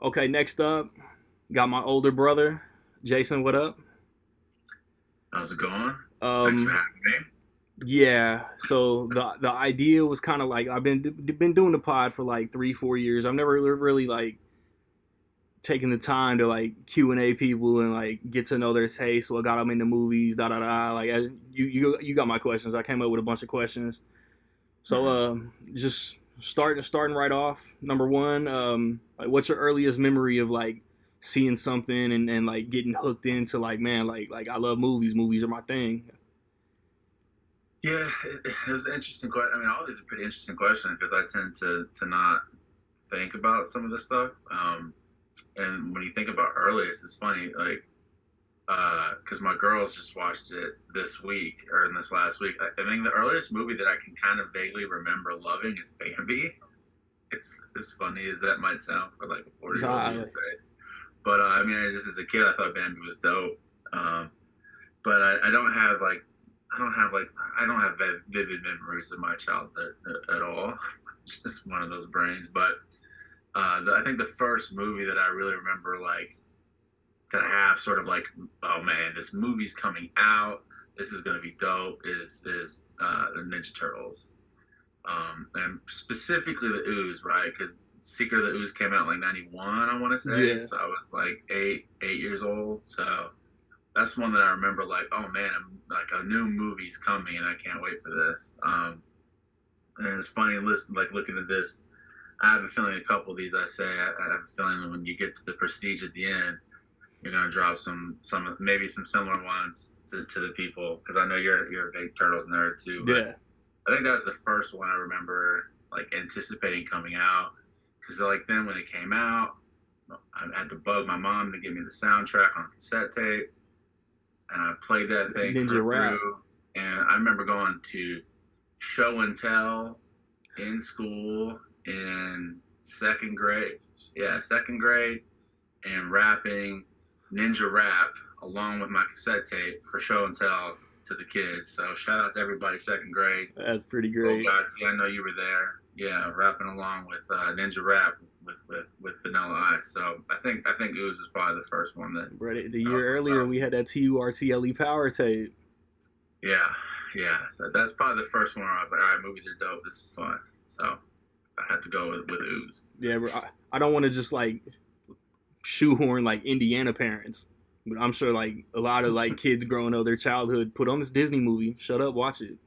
Okay, next up, got my older brother, Jason. What up? How's it going? Thanks for Um, having me. yeah. So the idea was kind of like I've been doing the pod for like 3 4 years. I've never really like taken the time to like Q&A people and like get to know their taste. What got them into movies? Da da da. Like you got my questions. I came up with a bunch of questions. So hmm just starting right off. Number one, like what's your earliest memory of like seeing something and like getting hooked into like man like I love movies. Movies are my thing. Yeah, it was an interesting question. I mean, all these are pretty interesting questions because I tend to not think about some of this stuff. And when you think about earliest, it's funny, like, because my girls just watched it this week or in this last week. I think the earliest movie that I can kind of vaguely remember loving is Bambi. It's as funny as that might sound for like a 40-year-old me to Nah, say, but I mean, I just as a kid, I thought Bambi was dope. Um, but I don't have like I don't have vivid memories of my childhood at all. It's just one of those brains. But I think the first movie that I really remember like that I have sort of like, oh man, this movie's coming out. This is gonna be dope. Is the Ninja Turtles, and specifically the Ooze, right? Because Secret of the Ooze came out in like '91, I want to say. yeah. So I was like 8 years old. So that's one that I remember like, oh man, I'm like a new movie's coming and I can't wait for this. And it's funny, listen, like looking at this, I have a feeling a couple of these I say, I have a feeling when you get to the Prestige at the end, you're gonna drop some maybe some similar ones to the people because I know you're a big Turtles nerd too. But Yeah. I think that's the first one I remember like anticipating coming out because like then when it came out, I had to bug my mom to give me the soundtrack on cassette tape and I played that thing Ninja for rap. through. And I remember going to show and tell in school in second grade. Yeah, second grade, and rapping ninja rap along with my cassette tape for show and tell to the kids. So shout out to everybody second grade. That's pretty Oh great. God, see, I know you were there. Yeah, rapping along with ninja rap with Vanilla Ice. So I think Ooze is probably the first one that Bro, the I was year like, earlier oh we had that TURTLE power tape. yeah, yeah. So that's probably the first one where I was like, all right, movies are dope. This is fun. So I had to go with Ooze. Yeah, bro, I don't want to just like shoehorn like Indiana parents. But I'm sure like a lot of like kids growing up their childhood put on this Disney movie. Shut up, watch it.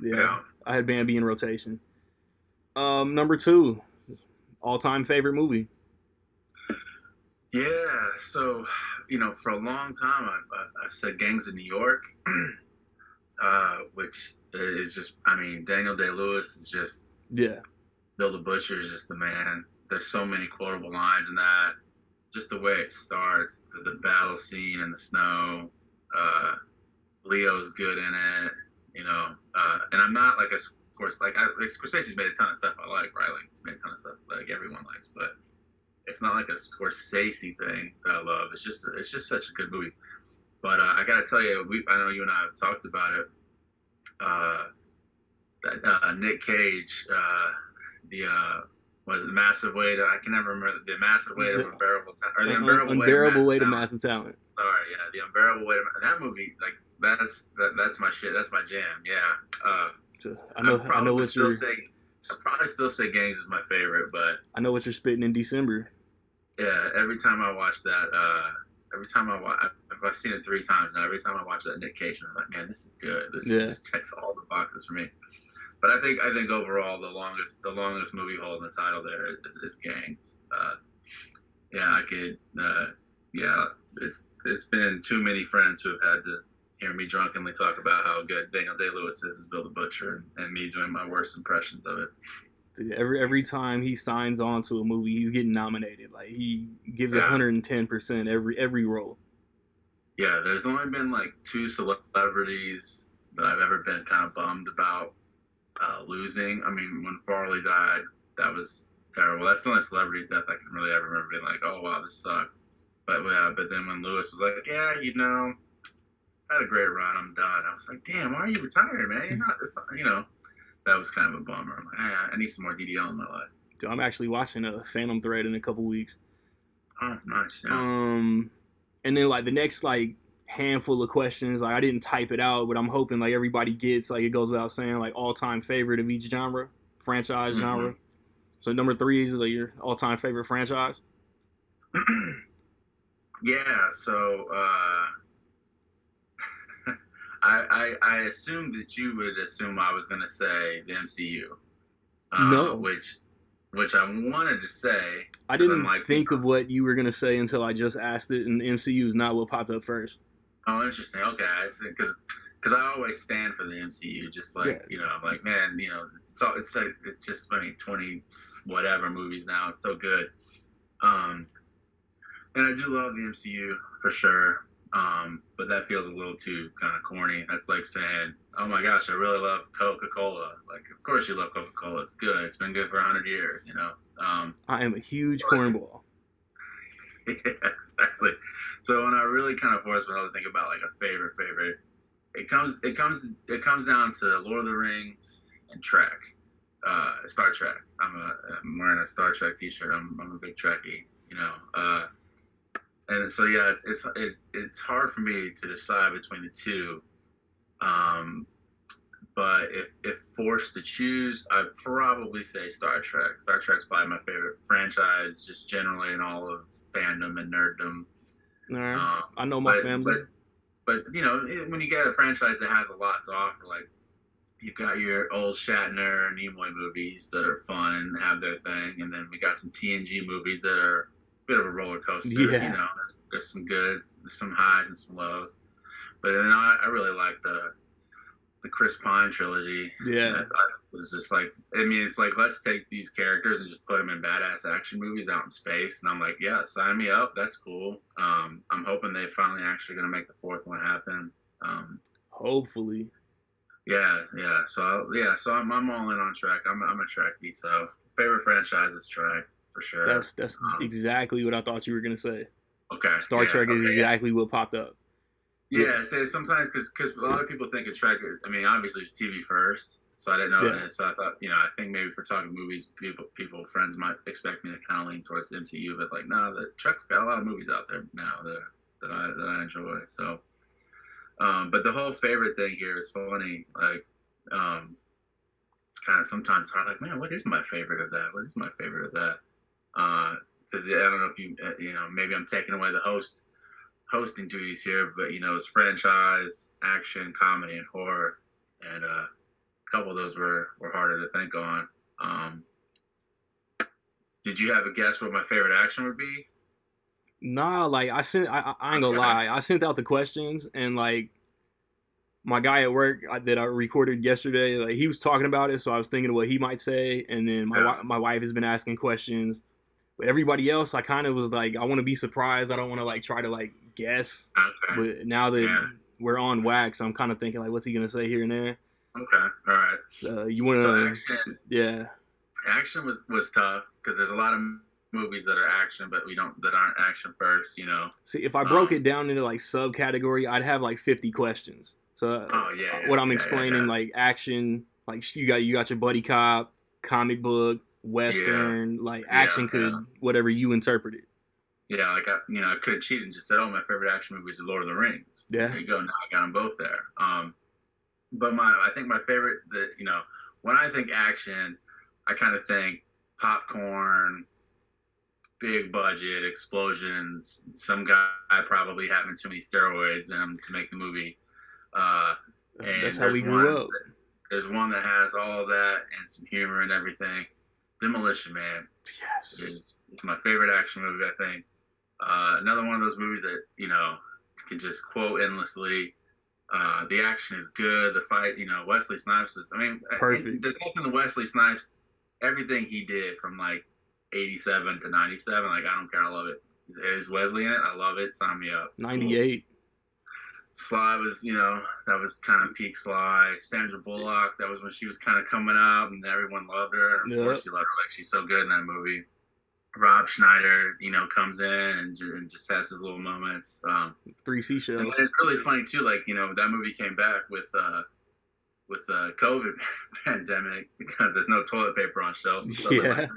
Yeah, Yeah. I had Bambi in rotation. Number two, all time favorite movie. Yeah. So, for a long time, I've said Gangs of New York, which is just, I mean, Daniel Day Lewis is just, Yeah, Bill the Butcher is just the man. There's so many quotable lines in that. Just the way it starts, the battle scene in the snow. Uh, Leo's good in it, and I'm not like a of course like Scorsese's made a ton of stuff I like, right? Like he's made a ton of stuff like everyone likes, but it's not like a Scorsese thing that I love. It's just such a good movie. But I gotta tell you, I know you and I have talked about it. Uh, that Nick Cage, the was it Massive Weight? I can never remember the Massive Weight of the Unbearable or the Unbearable Weight of unbearable Massive weight of Talent. massive talent. Sorry, yeah, the Unbearable Weight of that movie. Like that's my shit. That's my jam. Yeah. So I'd I know probably what still you're say I'd probably still say Gangs is my favorite, but I know what you're spitting in December. yeah, every time I watch that, every time I watch, I've seen it 3 times now. Every time I watch that Nick Cage, I'm like, man, this is good. This Yeah, just checks all the boxes for me. But I think overall the longest movie holding the title there is Gangs. Yeah, I could. Yeah, it's been too many friends who have had to hear me drunkenly talk about how good Daniel Day Lewis is as Bill the Butcher, and me doing my worst impressions of it. dude, every time he signs on to a movie, he's getting nominated. Like he gives Yeah, 110% every role. yeah. There's only been like 2 celebrities that I've ever been kind of bummed about losing. I mean, when Farley died, that was terrible. That's the only celebrity death I can really ever remember being like, oh wow, this sucks. But yeah, but then when Lewis was like, yeah, I had a great run, I'm done. I was like, damn, why are you retiring, man? You're not this. That was kind of a bummer. I'm like, I need some more DDL in my life. Dude, I'm actually watching a Phantom Thread in a couple weeks. Oh, nice. Yeah. And then like the next like handful of questions, like I didn't type it out, but I'm hoping like everybody gets, like it goes without saying, like all time favorite of each genre, franchise Hmm. genre. So number three is like your all time favorite franchise. Yeah. So I assumed that you would assume I was going to say the MCU, No, which I wanted to say I because I'm didn't like, think of what you were gonna say until I just asked it, and the MCU is not what popped up first. oh, interesting. Okay, I see. Because I always stand for the MCU. Just like Yeah, I'm like, man, it's like it's just 20 whatever movies now. It's so good. Um, and I do love the MCU for sure. But that feels a little too kind of corny. That's like saying, "Oh my gosh, I really love Coca Cola." Like, of course you love Coca Cola. It's good. It's been good for 100 years. I am a huge But cornball. yeah, exactly. So when I really kind of force myself to think about like a favorite, it comes down to Lord of the Rings and Trek, Star Trek. I'm wearing a Star Trek T-shirt. I'm a big Trekkie, and so yeah, it's hard for me to decide between the two. Um, but if forced to choose, I'd probably say Star Trek. Star Trek's probably my favorite franchise, just generally in all of fandom and nerddom. All right, Um, I know my but family. but but when you get a franchise that has a lot to offer, like you've got your old Shatner and Nimoy movies that are fun and have their thing, and then we got some TNG movies that are a bit of a roller coaster. Yeah, There's some goods, there's some highs and some lows. But then I really like the Chris Pine trilogy. yeah. That's, I was just like, I mean, it's like let's take these characters and just put them in badass action movies out in space, and I'm like, yeah, sign me up. That's cool. I'm hoping they finally actually going to make the fourth one happen. Um, Hopefully, so I'm all in on Trek. I'm a Trekkie, so favorite franchise is Trek for sure. that's Um, exactly what I thought you were gonna say. okay, Star yeah, Trek is okay, yeah. exactly what popped up. Yeah, Yeah, so sometimes because a lot of people think of Trek. I mean, obviously it's TV first, so I didn't know. yeah. And so I thought, I think maybe for talking movies, friends might expect me to kind of lean towards the MCU, but like, no, the Trek's got a lot of movies out there now that I enjoy. So, but the whole favorite thing here is funny. Like, kind of sometimes it's hard. Like, man, what is my favorite of that? What is my favorite of that? Because I don't know if maybe I'm taking away the hosting duties here, but it's franchise, action, comedy, and horror, and a couple of those were harder to think on. Did you have a guess what my favorite action would be? Nah, like I ain't gonna Okay. lie. I sent out the questions, and like my guy at work that I recorded yesterday, like he was talking about it, so I was thinking of what he might say, and then Yeah. my wife has been asking questions. But everybody else, I kind of was like, I want to be surprised. I don't want to like try to like guess. Okay. But now that Yeah. we're on wax, I'm kind of thinking like, what's he gonna say here and there? Okay. All right. You So wanna, action yeah. action was tough because there's a lot of movies that are action, but we don't that aren't action first. See, if I broke Um. it down into like subcategory, I'd have like 50 questions. So Oh yeah, what I'm yeah, explaining, like action, like you got your buddy cop, comic book, yeah, western, like yeah, action yeah, could whatever you interpret it. yeah. Like I could have cheated and just said, "Oh, my favorite action movie is Lord of the Rings." Yeah, There you go. Now I got them both there. But I think my favorite when I think action, I kind of think popcorn, big budget explosions, some guy probably having too many steroids in him to make the movie. Uh, that's and how we grew up. there's one that has all of that and some humor and everything. Demolition Man Yes, is my favorite action movie. I think another one of those movies that can just quote endlessly. The action is good. The fight, Wesley Snipes was. I mean, perfect. the thing in the Wesley Snipes, everything he did from like '87 to '97, like I don't care, I love it. Is Wesley in it? I love it. Sign me up. It's cool. 98. Sly was, that was kind of peak Sly. Sandra Bullock, that was when she was kind of coming up, and everyone loved her. And of course, Yep. you love her, like she's so good in that movie. Rob Schneider, comes in and just has his little moments. Three And seashells. it's really funny too. Like that movie came back with COVID pandemic because there's no toilet paper on shelves, so they're like Yeah.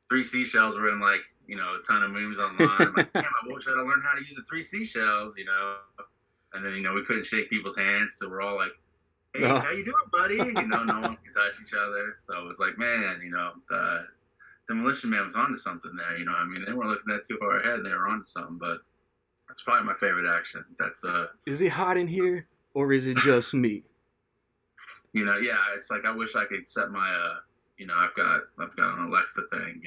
three seashells were in like a ton of memes online. I'm like, damn, I wish I'd learned how to use the three seashells. And then we couldn't shake people's hands, so we're all like, hey, No. how you doing, buddy? No one can touch each other. So it was like, man, the militia man was onto something there. I mean, they weren't looking that too far ahead. They were onto something, but that's probably my favorite action. That's Is it hot in here or is it just me? yeah. It's like I wish I could set my I've got an Alexa thing.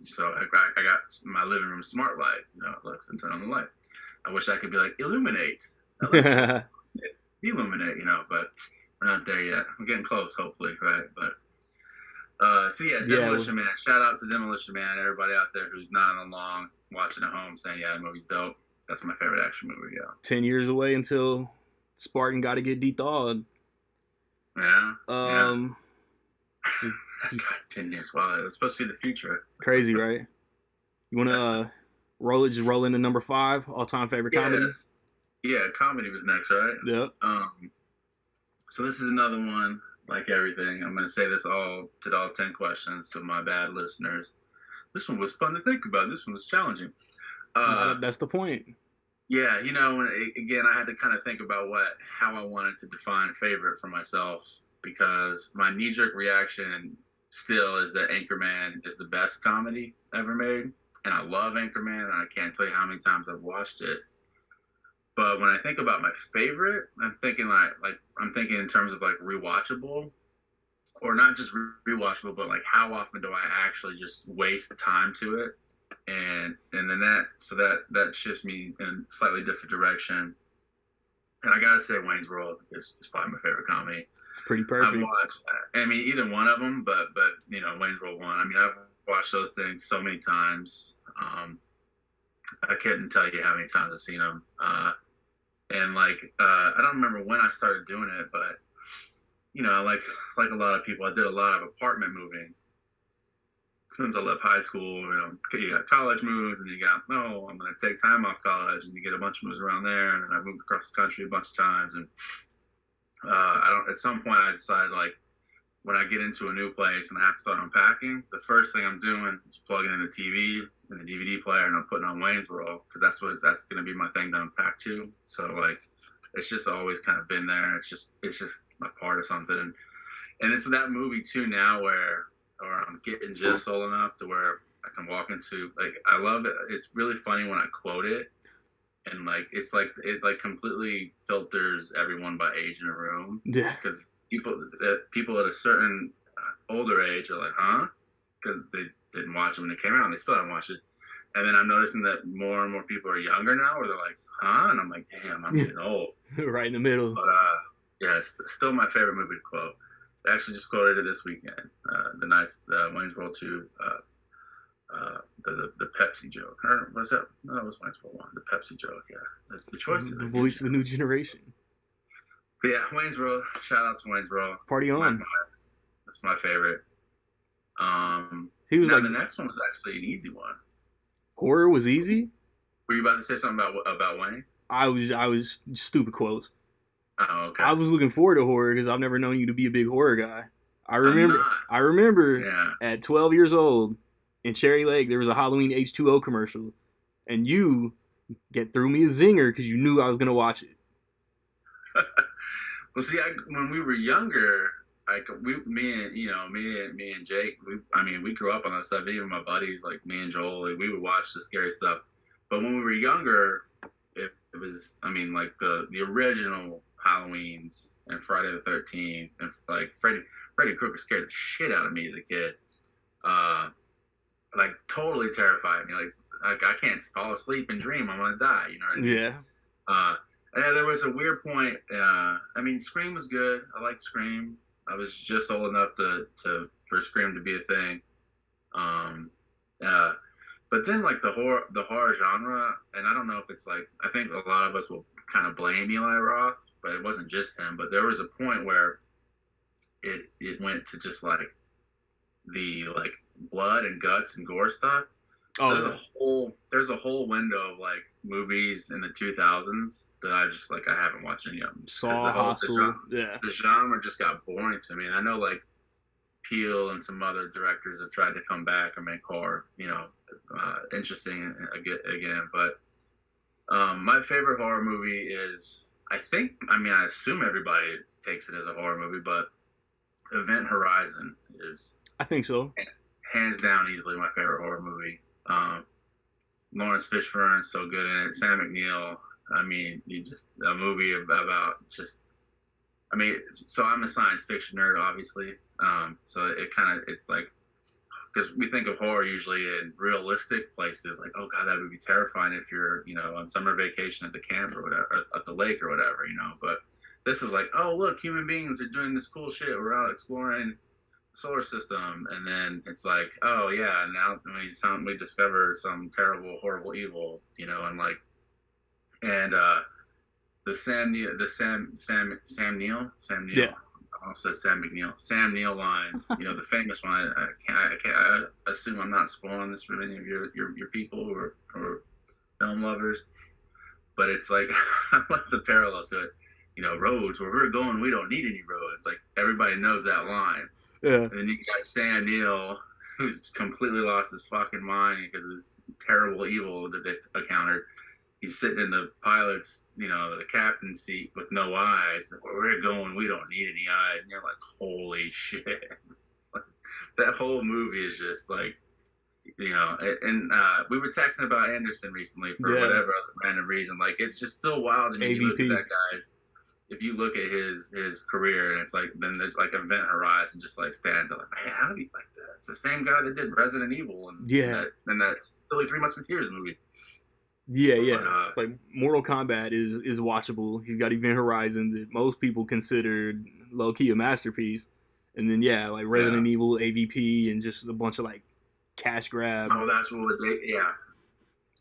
So I got my living room smart lights. Alexa, turn on the light. I wish I could be like illuminate, Alexa, illuminate. But we're not there yet. We're getting close, hopefully, right? But so yeah, Demolition Man. Shout out to Demolition Man. Everybody out there who's nodding along, watching at home, saying, "Yeah, the movie's dope." That's my favorite action movie. Yeah. 10 years away until Spartan got to get thawed. Yeah. God, 10 years. Wow, it's supposed to be the future. Crazy, right? You want to just roll into number 5, all-time favorite comedy? Yeah, comedy was next, right? Yep. So this is another one, like everything. I'm going to say this all 10 questions to my bad listeners. This one was fun to think about. This one was challenging. That's the point. Yeah, again, I had to kind of think about how I wanted to define favorite for myself, because my knee-jerk reaction still is that Anchorman is the best comedy ever made, and I love Anchorman, and I can't tell you how many times I've watched it. But when I think about my favorite, I'm thinking I'm thinking in terms of like rewatchable, or not just rewatchable, but like how often do I actually just waste the time to it? And then that shifts me in a slightly different direction. And I gotta say, Wayne's World is probably my favorite comedy. It's pretty perfect. I've watched, I mean, either one of them, but Wayne's World one. I mean, I've watched those things so many times. I couldn't tell you how many times I've seen them. And I don't remember when I started doing it, but like a lot of people, I did a lot of apartment moving since I left high school. You got college moves, and you got, I'm going to take time off college, and you get a bunch of moves around there. And I moved across the country a bunch of times, and at some point I decided, like, when I get into a new place and I have to start unpacking, the first thing I'm doing is plugging in the TV and the DVD player, and I'm putting on Wayne's World, because that's going to be my thing to unpack too. So like, it's just always kind of been there. It's just my part of something, and it's that movie too now where I'm getting just old enough to where I can walk into, like, I love it. It's really funny when I quote it, and like it completely filters everyone by age in a room. Yeah. Because people at a certain older age are like, huh? Because they didn't watch it when it came out, and they still haven't watched it. And then I'm noticing that more and more people are younger now, where they're like, huh? And I'm like, damn, I'm getting old. Right in the middle. But yeah, it's still my favorite movie to quote. I actually just quoted it this weekend. The Wayne's World 2, the Pepsi joke. Or was that? No, that was Wayne's World 1. The Pepsi joke. Yeah, that's the choice. The voice of a new generation. But yeah, Wayne's World. Shout out to Wayne's World. Party on. That's my favorite. He was the next one was actually an easy one. Horror was easy? Were you about to say something about Wayne? I was stupid quotes. Oh, okay. I was looking forward to horror because I've never known you to be a big horror guy. I remember at 12 years old in Cherry Lake, there was a Halloween H2O commercial, and you threw me a zinger because you knew I was going to watch it. Well, see, when we were younger, me and Jake, we grew up on that stuff. Even my buddies, like me and Joel, we would watch the scary stuff. But when we were younger, it was, like the original Halloweens and Friday the 13th, and like Freddy Krueger scared the shit out of me as a kid. Like totally terrified me. Like I can't fall asleep and dream I'm gonna die. You know what I mean? Yeah. And there was a weird point. Scream was good. I liked Scream. I was just old enough for Scream to be a thing. But then like the horror genre, and I don't know if it's like, I think a lot of us will kind of blame Eli Roth, but it wasn't just him. But there was a point where it went to just like the like blood and guts and gore stuff. So there's a whole window of like movies in the 2000s that I haven't watched any of them. Saw, Hostel, the genre just got boring to me. And I know like Peele and some other directors have tried to come back and make horror, interesting again. But my favorite horror movie is, I assume everybody takes it as a horror movie, but Event Horizon is I think so. hands down easily my favorite horror movie. Lawrence Fishburne's so good in it. Sam McNeill. I mean, you just a movie about just. I mean, so I'm a science fiction nerd, obviously. So it's like, because we think of horror usually in realistic places, like, oh god, that would be terrifying if you're, on summer vacation at the camp or whatever, or at the lake or whatever. But this is like, oh look, human beings are doing this cool shit. We're out exploring solar system, and then it's like, oh yeah, now we discover some terrible, horrible evil, and Sam Neill. Yeah. I almost said Sam McNeil. Sam Neill line, the famous one. I assume I'm not spoiling this for any of your people or film lovers, but it's like I love the parallel to it. Roads where we're going, we don't need any roads. Like everybody knows that line. Yeah. And then you got Sam Neill, who's completely lost his fucking mind because of this terrible evil that they've encountered. He's sitting in the pilot's, the captain's seat with no eyes. Where we're going, we don't need any eyes. And you're like, holy shit. That whole movie is just like, and we were texting about Anderson recently for whatever other random reason. Like, it's just still wild to me. You look at that guy's, if you look at his career, and it's like, then there's like Event Horizon just like stands out. Like, man, how did he like that? It's the same guy that did Resident Evil and that silly Three Musketeers movie. Yeah. It's like Mortal Kombat is watchable. He's got Event Horizon that most people consider low key a masterpiece, and then like Resident Evil, AVP, and just a bunch of like cash grab. Oh, that's what was it? Yeah.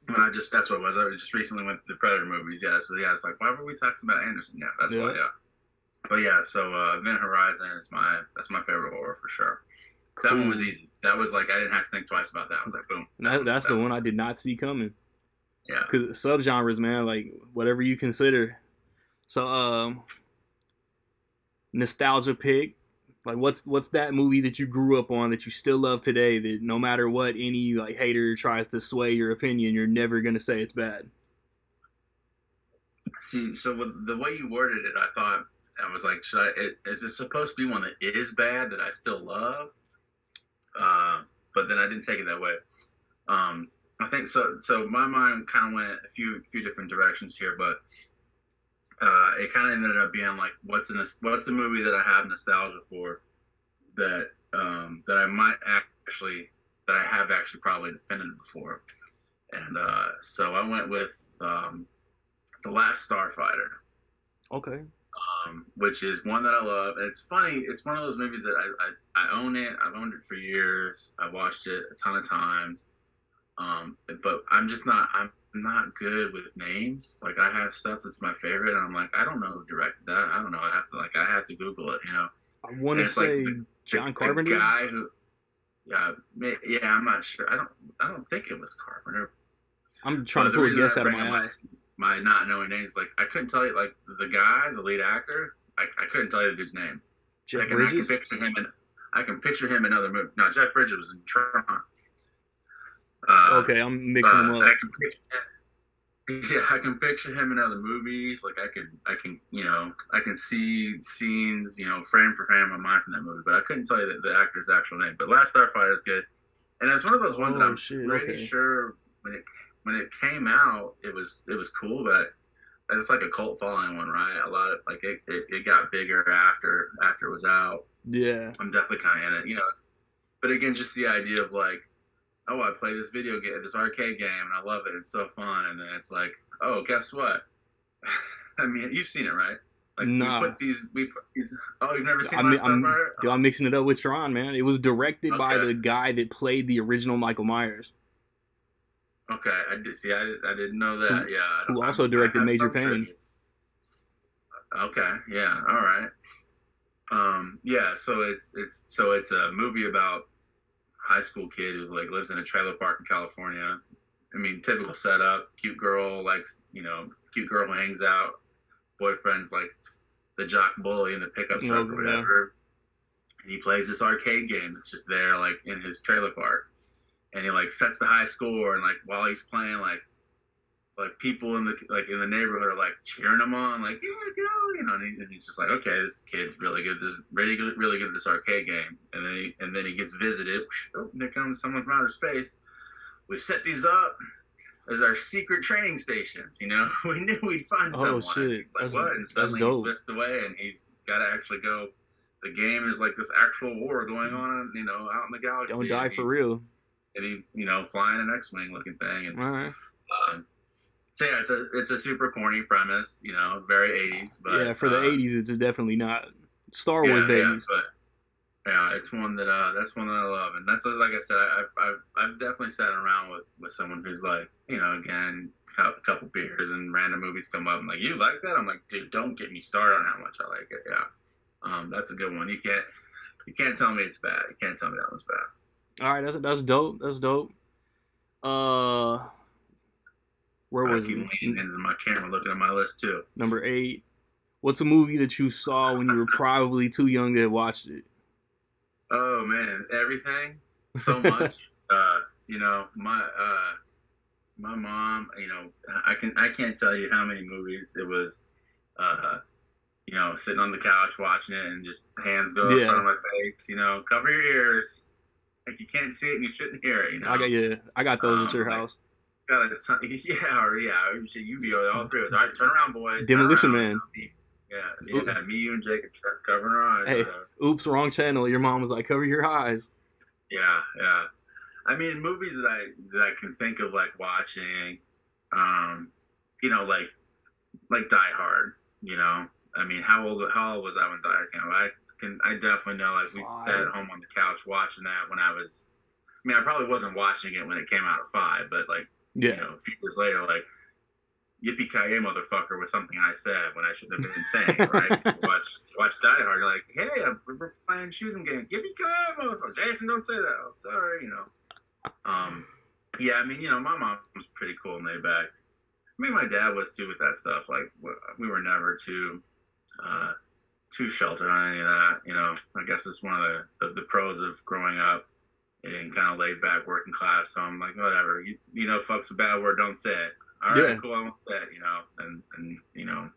That's what it was. I just recently went to the Predator movies. Yeah, so it's like, why were we talking about Anderson? Yeah, that's why. Yeah. But yeah, so Event Horizon is that's my favorite horror for sure. Cool. That one was easy. That was like, I didn't have to think twice about that. I was like, boom. That's the one I did not see coming. Yeah. Because subgenres, man, like whatever you consider. So, nostalgia pick. Like, what's that movie that you grew up on that you still love today? That no matter what any like hater tries to sway your opinion, you're never gonna say it's bad. See, so with the way you worded it, I thought I was like, is this supposed to be one that is bad that I still love? But then I didn't take it that way. I think so. So my mind kind of went a few different directions here, but it kind of ended up being like, what's a movie that I have nostalgia for that I have actually probably defended before, and so I went with The Last Starfighter. Okay. Which is one that I love, and it's funny. It's one of those movies that I own it. I've owned it for years. I've watched it a ton of times. But I'm not good with names. Like, I have stuff that's my favorite, and I'm like, I don't know who directed that. I don't know. I have to Google it. I want to say like John Carpenter. The guy who, I'm not sure. I don't think it was Carpenter. I'm trying to pull a guess out of my ass. My not knowing names, like I couldn't tell you, like the guy, the lead actor. I couldn't tell you the dude's name. Jeff Bridges. I can picture him in other movies. No, Jeff Bridges was in Tron. Okay, I'm mixing them up. I can picture him in other movies. Like I can see scenes, frame for frame in my mind from that movie. But I couldn't tell you the actor's actual name. But Last Starfighter is good, and it's one of those ones that I'm pretty sure when it came out, it was cool, but it's like a cult following one, right? A lot of like it got bigger after it was out. Yeah, I'm definitely kind of in it, But again, just the idea of like, oh, I play this video game, this arcade game, and I love it. It's so fun. And then it's like, oh, guess what? I mean, you've seen it, right? Like, nah. We put these. Oh, you've never seen Last Starfighter? I'm mixing it up with Tron, man. It was directed by the guy that played the original Michael Myers. Okay, I didn't know that. Who also directed Major Payne. Okay, yeah, all right. So it's a movie about high school kid who like lives in a trailer park in California. I mean, typical setup. Cute girl cute girl who hangs out. Boyfriend's like the jock bully in the pickup truck or whatever. and he plays this arcade game that's just there like in his trailer park, and he like sets the high score, and like while he's playing, like people in the neighborhood are like cheering him on, like yeah, go, you know, and he's just like, okay, this kid's really good, really good at this arcade game, and then he gets visited. Oh, there comes someone from outer space. We set these up as our secret training stations. You know, we knew we'd find Oh someone. shit, It's like what? And suddenly he's whisked away, and he's got to actually go. The game is like this actual war going on, you know, out in the galaxy. Don't die for real. And he's, you know, flying an X-wing looking thing. And all right. So yeah, it's a super corny premise, you know, very 80s. But yeah, for the 80s, it's definitely not Star Wars babies. Yeah, but yeah, it's one that that's one that I love, and that's like I said, I've definitely sat around with someone who's like, you know, again, a couple beers and random movies come up and like, you like that? I'm like, dude, don't get me started on how much I like it. Yeah, that's a good one. You can't tell me it's bad. You can't tell me that one's bad. All right, that's dope. That's dope. Where was I keep leaning into my camera, looking at my list too. Number 8. What's a movie that you saw when you were probably too young to have watched it? Oh man, everything, so much. You know, my mom. You know, I can't tell you how many movies it was. You know, sitting on the couch watching it and just hands go in front of my face. You know, cover your ears, like you can't see it and you shouldn't hear it. You know, I got those at your house. Got a ton, you be all three of us. All right, turn around, boys. Demolition Man. Yeah, me, you, and Jacob covering our eyes. Hey, oops, wrong channel. Your mom was like, cover your eyes. Yeah. I mean, movies that I can think of like watching, you know, like Die Hard. You know, I mean, how old was I when Die Hard came out? I definitely know, like, we sat at home on the couch watching that when I was. I mean, I probably wasn't watching it when it came out at 5, but like, you know, a few years later, like, yippee-ki-yay, motherfucker, was something I said when I should have been saying, right? watch Die Hard, you're like, hey, we're playing shooting game. Yippee-ki-yay, motherfucker. Jason, don't say that. I'm sorry, you know. Yeah, I mean, you know, my mom was pretty cool and laid back. I mean, my dad was too with that stuff. Like, we were never too sheltered on any of that. You know, I guess it's one of the pros of growing up and kind of laid back working class. So I'm like, whatever. You know, fuck's a bad word. Don't say it. All right, cool. I won't say it. You know, and you know.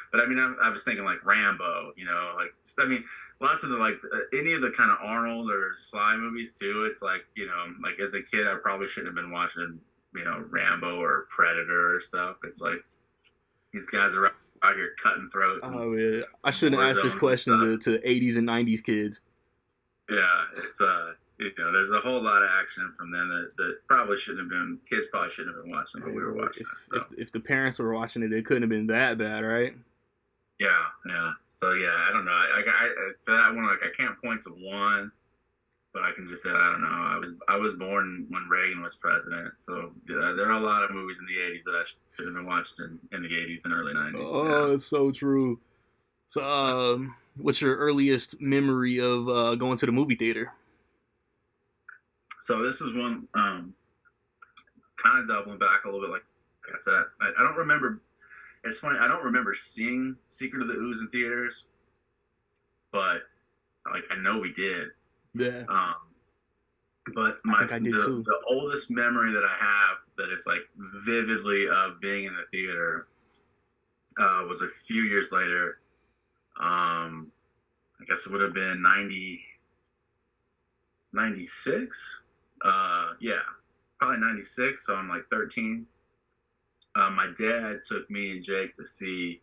But I mean, I was thinking like Rambo. You know, like I mean, lots of the like any of the kind of Arnold or Sly movies too. It's like, you know, like as a kid, I probably shouldn't have been watching, you know, Rambo or Predator or stuff. It's like these guys are out here cutting throats. Oh yeah, I shouldn't ask this question to 80s and 90s kids. Yeah, it's you know, there's a whole lot of action from them that probably shouldn't have been. Kids probably shouldn't have been watching, but we were watching it. So. If the parents were watching it, it couldn't have been that bad, right? Yeah. So yeah, I don't know. I for that one, like I can't point to one, but I can just say I don't know. I was born when Reagan was president, so yeah, there are a lot of movies in the '80s that I should have been watched in the '80s and early '90s. Oh, it's so true. So, what's your earliest memory of going to the movie theater? So this was one, kind of doubling back a little bit. Like I said, I don't remember. It's funny. I don't remember seeing Secret of the Ooze in theaters, but like I know we did. Yeah. But the oldest memory that I have that is like vividly of being in the theater was a few years later. I guess it would have been 96. Yeah, probably 96. So I'm like 13. My dad took me and Jake to see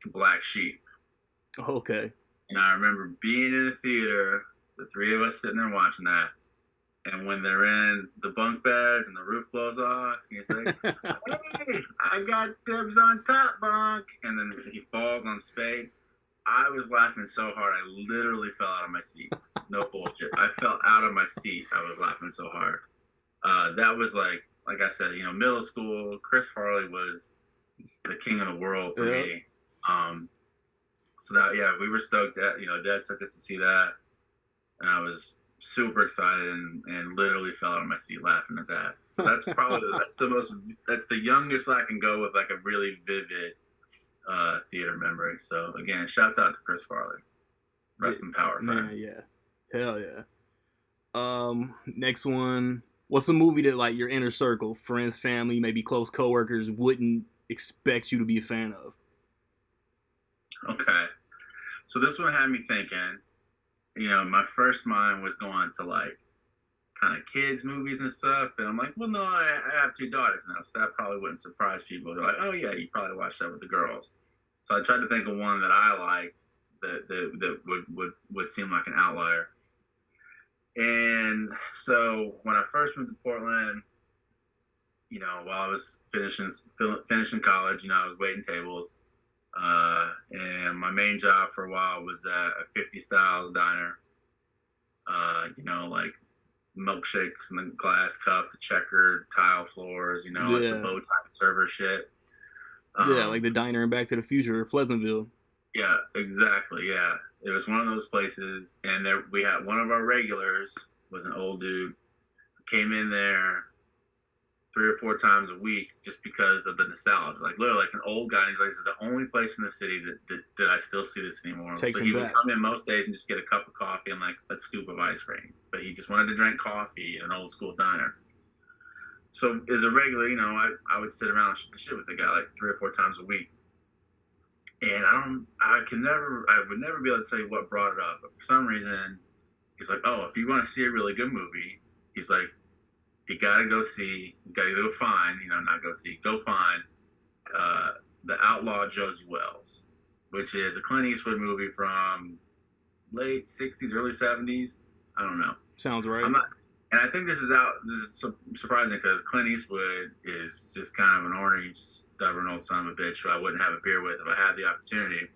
Black Sheep. Okay. And I remember being in the theater, the three of us sitting there watching that. And when they're in the bunk beds and the roof blows off, he's like, hey, I got dibs on top bunk. And then he falls on Spade. I was laughing so hard, I literally fell out of my seat. No bullshit. I fell out of my seat. I was laughing so hard. That was like I said, you know, middle school. Chris Farley was the king of the world for me. So that, yeah, we were stoked that, you know, Dad took us to see that. And I was super excited and literally fell out of my seat laughing at that. So that's probably, that's the youngest I can go with, like a really vivid theater memory. So again, shouts out to Chris Farley. Yeah, Rest in power, friend. man, yeah, hell yeah. Next one. What's a movie that like your inner circle, friends, family, maybe close coworkers wouldn't expect you to be a fan of? Okay. So this one had me thinking. My first mind was going to like kind of kids movies and stuff, and I'm like, well, no, I have two daughters now, so that probably wouldn't surprise people. They're like, oh yeah, you probably watch that with the girls. So I tried to think of one that I like that would seem like an outlier. And so when I first moved to Portland, while I was finishing college, I was waiting tables. And my main job for a while was at a 50 Styles diner. Like milkshakes in the glass cup, the checkered tile floors, like the Yeah, bow tie server shit. yeah, like Um, the diner in Back to the Future or Pleasantville. yeah, exactly. Yeah, it was one of those places, and there we had one of our regulars was an old dude came in there 3 or 4 times a week just because of the nostalgia. Like literally, like an old guy. And he's like, "This is the only place in the city that I still see this anymore." Takes So him he would back. come in most days and just get a cup of coffee and like a scoop of ice cream. But he just wanted to drink coffee in an old school diner. So as a regular, I would sit around and shoot the shit with the guy like 3 or 4 times a week. And I would never be able to tell you what brought it up. But for some reason, he's like, "Oh, if you want to see a really good movie," he's like, you gotta go find, not go see, go find uh, The Outlaw Josie Wells, which is a Clint Eastwood movie from late 60s, early 70s. I don't know. Sounds right. I'm not, and I think this is surprising because Clint Eastwood is just kind of an ornery, stubborn old son of a bitch who I wouldn't have a beer with if I had the opportunity.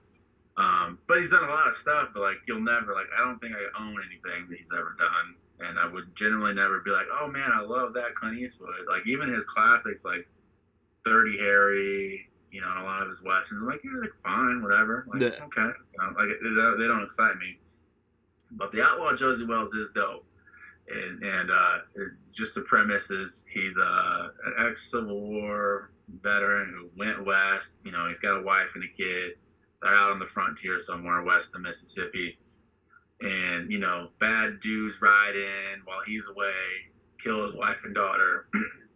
But he's done a lot of stuff, but like you'll never like. I don't think I own anything that he's ever done, and I would generally never be like, oh man, I love that Clint Eastwood. Like even his classics, like 30 Harry, and a lot of his westerns, I'm like yeah, like fine, whatever. Like Yeah, okay, like they don't excite me. But the Outlaw Josie Wells is dope, and just the premise is he's an ex Civil War veteran who went west. He's got a wife and a kid. They're out on the frontier somewhere west of Mississippi, and bad dudes ride in while he's away, kill his wife and daughter,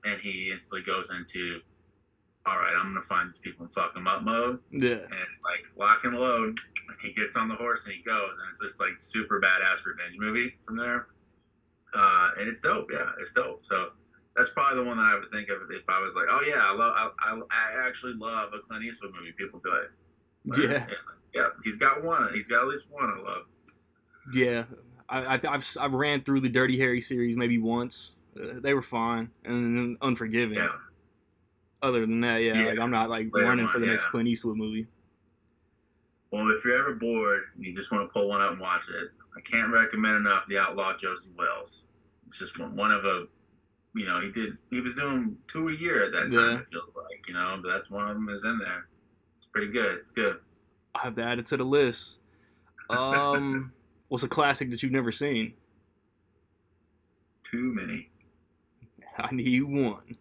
and he instantly goes into, all right, I'm gonna find these people and fuck them up mode, yeah, and it's like lock and load. He gets on the horse and he goes, and it's just like super badass revenge movie from there, and it's dope. Yeah, it's dope. So that's probably the one that I would think of if I was like, oh yeah, I actually love a Clint Eastwood movie. People be like, yeah, yeah, he's got one. He's got at least one I love. yeah. I've ran through the Dirty Harry series maybe once. They were fine, and then Unforgiven. Yeah. Other than that, yeah, like I'm not like Later running on, for the yeah. next Clint Eastwood movie. Well, if you're ever bored and you just want to pull one up and watch it, I can't recommend enough The Outlaw Josie Wells. It's just one of a, he was doing 2 a year at that time. Yeah. It feels like, but that's one of them is in there. It's pretty good. It's good. I have to add it to the list. What's a classic that you've never seen? Too many. I need one.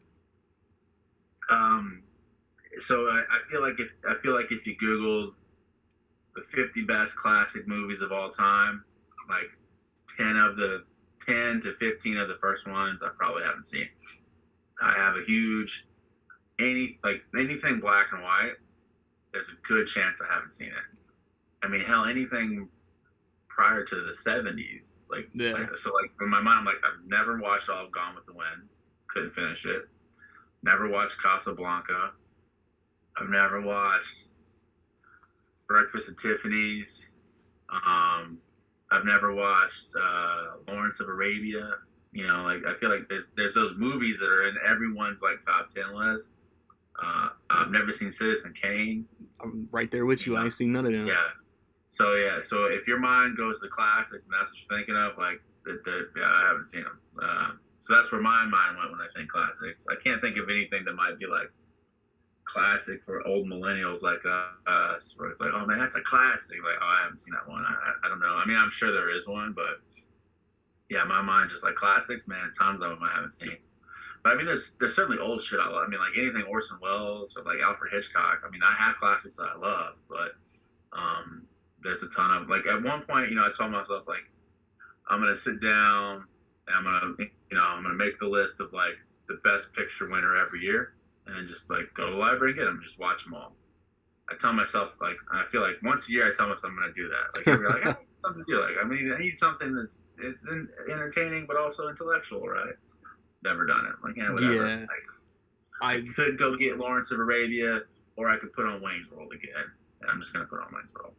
So I feel like if you Googled the 50 best classic movies of all time, like 10 to 15 of the first ones I probably haven't seen. I have a huge anything black and white. There's a good chance I haven't seen it. I mean, hell, anything prior to the 70s, so in my mind, I'm like, I've never watched all of Gone with the Wind, couldn't finish it. Never watched Casablanca. I've never watched Breakfast at Tiffany's. I've never watched Lawrence of Arabia. I feel like there's those movies that are in everyone's like top 10 list. I've never seen Citizen Kane. I'm right there with you. I ain't seen none of them. Yeah. So if your mind goes to classics and that's what you're thinking of, like I haven't seen them. So that's where my mind went when I think classics. I can't think of anything that might be like classic for old millennials like us, where it's like, oh man, that's a classic. Like, oh, I haven't seen that one. I don't know. I mean, I'm sure there is one, but yeah, my mind just like classics, man. Tons of them I haven't seen. But I mean, there's certainly old shit I love. I mean, like anything Orson Welles or like Alfred Hitchcock. I mean, I have classics that I love, but there's a ton of like at one point, I told myself like I'm gonna sit down and I'm gonna make the list of like the best picture winner every year, and then just like go to the library and get them, just watch them all. I tell myself like I feel like once a year I tell myself I'm gonna do that. Like every like I need something to do. Like I need something that's entertaining but also intellectual, right? Never done it. Like whatever. Yeah, Like I I could go get Lawrence of Arabia, or I could put on Wayne's World again. And I'm just gonna put on Wayne's World.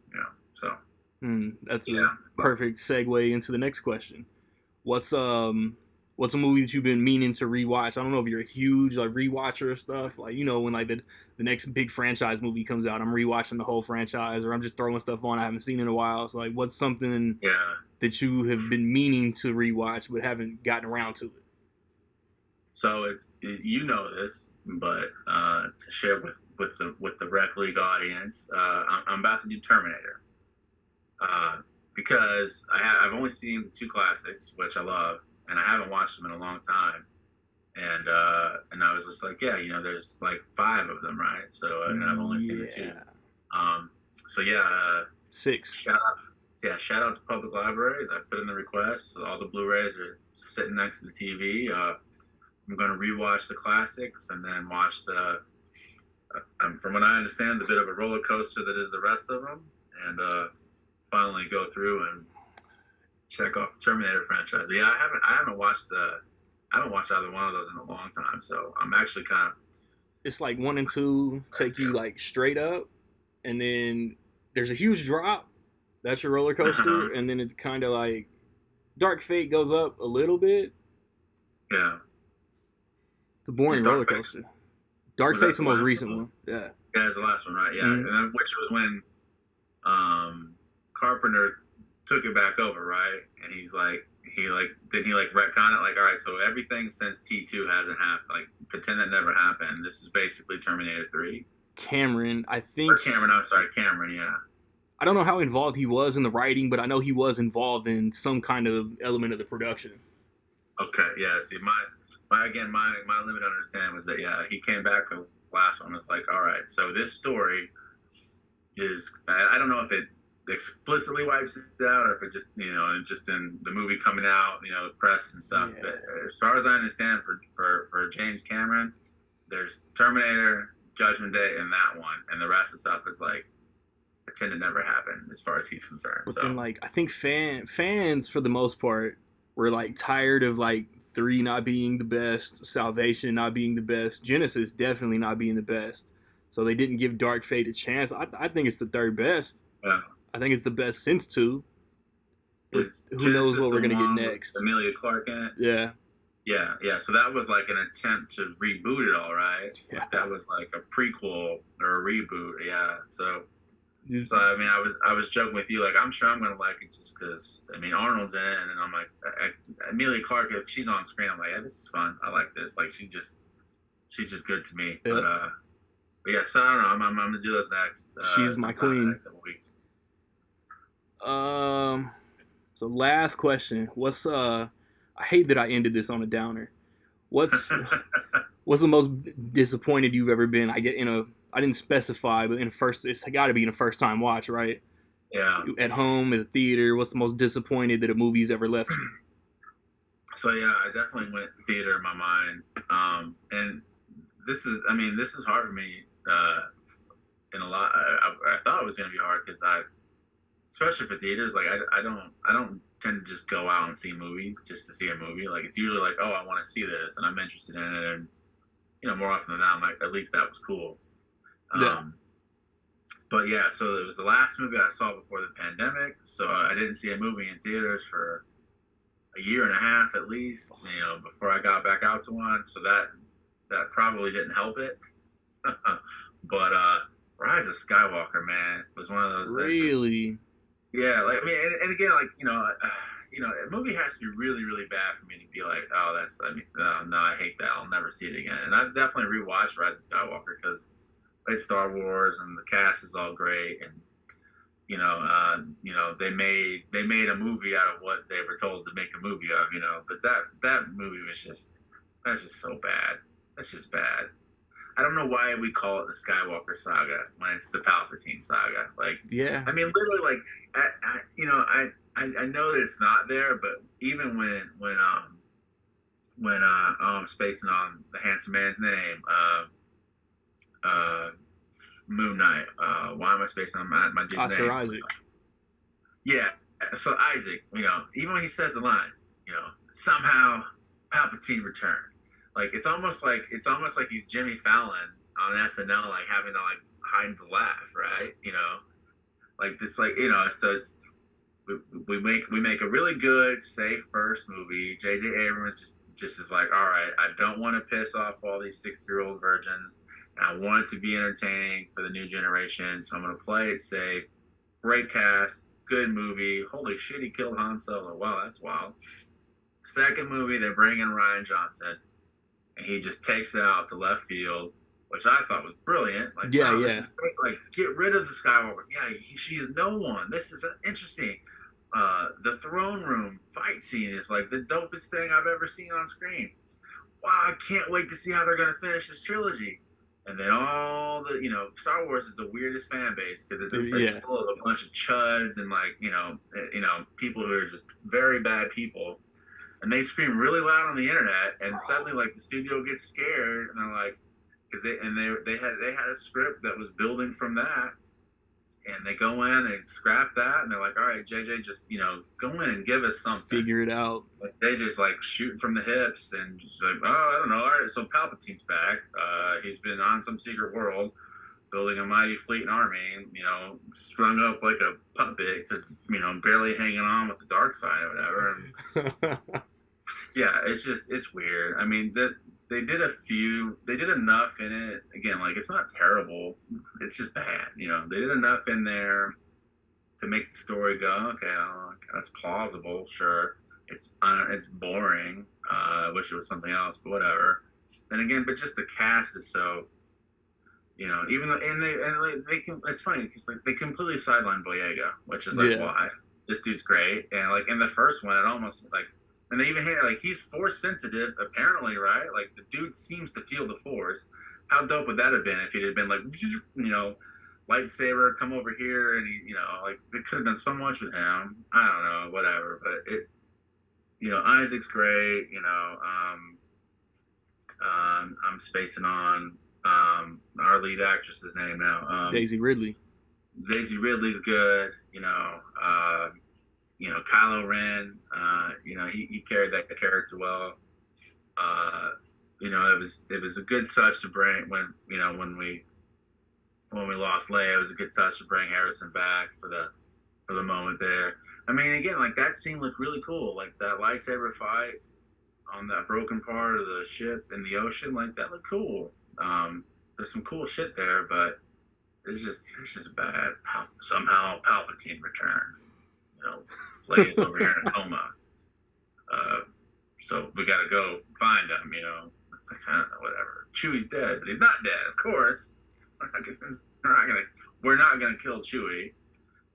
So that's a yeah. But perfect segue into the next question. What's what's a movie that you've been meaning to rewatch? I don't know if you're a huge like rewatcher of stuff. Like when like the next big franchise movie comes out, I'm rewatching the whole franchise, or I'm just throwing stuff on I haven't seen in a while. So like, what's something yeah. that you have been meaning to rewatch but haven't gotten around to it? So it's this, but to share with the Rec League audience, I'm about to do Terminator, because I've only seen the two classics, which I love, and I haven't watched them in a long time. And I was just like, yeah, there's like five of them, right? So and I've only seen the two. Yeah, So yeah, six. shout out to public libraries. I put in the request. So all the Blu-rays are sitting next to the TV. I'm going to rewatch the classics and then watch from what I understand, the bit of a roller coaster that is the rest of them, and finally go through and check off the Terminator franchise. But yeah, I haven't watched either one of those in a long time, so I'm actually kind of It's like one and two take you like straight up, and then there's a huge drop. That's your roller coaster, and then it's kind of like Dark Fate goes up a little bit. yeah. It's a boring roller coaster. Dark Fate's the most recent one. Yeah. Yeah, it's the last one, right? Yeah, Mhm. and then, which was when Carpenter took it back over, right? And he retcon it, like, all right, so everything since T2 hasn't happened, like, pretend that never happened. This is basically Terminator 3. Cameron, I think. Or Cameron, I'm sorry, Cameron, yeah. I don't know how involved he was in the writing, but I know he was involved in some kind of element of the production. Okay, yeah. See, my limited understanding was that yeah, he came back for the last one. It's like, all right, so this story is I don't know if it explicitly wipes it out or if it just in the movie coming out, the press and stuff. Yeah. But as far as I understand, for James Cameron, there's Terminator, Judgment Day, and that one, and the rest of the stuff is like pretend it never happened as far as he's concerned. But so then, like, I think fans for the most part were like tired of like 3 not being the best, Salvation not being the best, Genesis definitely not being the best. So they didn't give Dark Fate a chance. I think it's the third best. yeah. I think it's the best since 2. But Is who Genesis knows what we're the gonna one get with next? Emilia Clarke in it? Yeah, Yeah. So that was like an attempt to reboot it, all right. yeah. Like that was like a prequel or a reboot. Yeah. So Dude, I mean, I was joking with you, like I'm sure I'm gonna like it just because I mean Arnold's in it, and then I'm like Emilia Clarke, if she's on screen, I'm like, yeah, this is fun. I like this. Like she's just good to me. Yep. But yeah, so I don't know. I'm gonna do those next. She's my queen. Next couple weeks. So last question. What's I hate that I ended this on a downer. What's the most disappointed you've ever been? I didn't specify, but it's got to be in a first time watch, right? Yeah. At home, at the theater. What's the most disappointed that a movie's ever left you? So yeah, I definitely went theater in my mind, and this is hard for me. In a lot, I thought it was gonna be hard because especially for theaters, like I don't tend to just go out and see movies just to see a movie. Like it's usually like, oh, I want to see this and I'm interested in it, and more often than not, I'm like, at least that was cool. Yeah. But yeah, so it was the last movie I saw before the pandemic, so I didn't see a movie in theaters for a year and a half at least, before I got back out to one. So that probably didn't help it. But Rise of Skywalker, man, was one of those. Really? Yeah, like I mean, and again, like a movie has to be really, really bad for me to be like, oh, no, I hate that. I'll never see it again. And I've definitely rewatched Rise of Skywalker because it's Star Wars and the cast is all great, and they made a movie out of what they were told to make a movie of, But that movie was that's just so bad. That's just bad. I don't know why we call it the Skywalker saga when it's the Palpatine saga. Like, Yeah, I mean, literally, like, I know that it's not there, but even when I'm spacing on the handsome man's name, uh, Moon Knight. Why am I spacing on my dude's Oscar name? Isaac. Yeah. So Isaac, even when he says the line, somehow Palpatine returned. Like it's almost like he's Jimmy Fallon on SNL, like having to like hide the laugh, right? Like this, like so it's we make a really good, safe first movie. J.J. Abrams just is like, all right, I don't want to piss off all these 6-year-old virgins. And I want it to be entertaining for the new generation, so I'm gonna play it safe. Great cast, good movie. Holy shit, he killed Han Solo. Wow, that's wild. Second movie, they bring in Ryan Johnson, and he just takes it out to left field, which I thought was brilliant. Like, Yeah, wow, this yeah. is great. Like, get rid of the Skywalker. Yeah, she's no one. This is interesting. The throne room fight scene is like the dopest thing I've ever seen on screen. Wow, I can't wait to see how they're going to finish this trilogy. And then all the, Star Wars is the weirdest fan base because it's Yeah. full of a bunch of chuds and like, people who are just very bad people, and they scream really loud on the internet, and suddenly like the studio gets scared, and they're like, because they had a script that was building from that, and they go in and scrap that, and they're like, all right, JJ, just go in and give us something. Figure it out. Like, they just like shooting from the hips and just like, oh, I don't know. All right, so Palpatine's back. He's been on some secret world, building a mighty fleet and army. Strung up like a puppet because barely hanging on with the dark side or whatever. And yeah, it's weird. I mean that they did enough in it. Again, like it's not terrible. It's just bad. They did enough in there to make the story go, okay, that's plausible, sure. It's boring. I wish it was something else, but whatever. And again, but just the cast is so, even though they can. It's funny because like they completely sidelined Boyega, which is like Yeah. why this dude's great, and like in the first one, it almost like, and they even had like he's force sensitive apparently, right? Like the dude seems to feel the force. How dope would that have been if he'd have been like, lightsaber, come over here, and he, like it could have done so much with him. I don't know, whatever. But Isaac's great. I'm spacing on our lead actress's name now. Daisy Ridley. Daisy Ridley's good. Kylo Ren. He carried that character well. It was a good touch to bring when we lost Leia. It was a good touch to bring Harrison back for the moment there. I mean, again, like that scene looked really cool. Like that lightsaber fight on that broken part of the ship in the ocean, like that looked cool. There's some cool shit there, but it's just bad. Somehow Palpatine returned. Leia's over here in a coma. So we gotta go find him. It's like, I don't know, whatever. Chewie's dead, but he's not dead, of course. We're not gonna kill Chewie.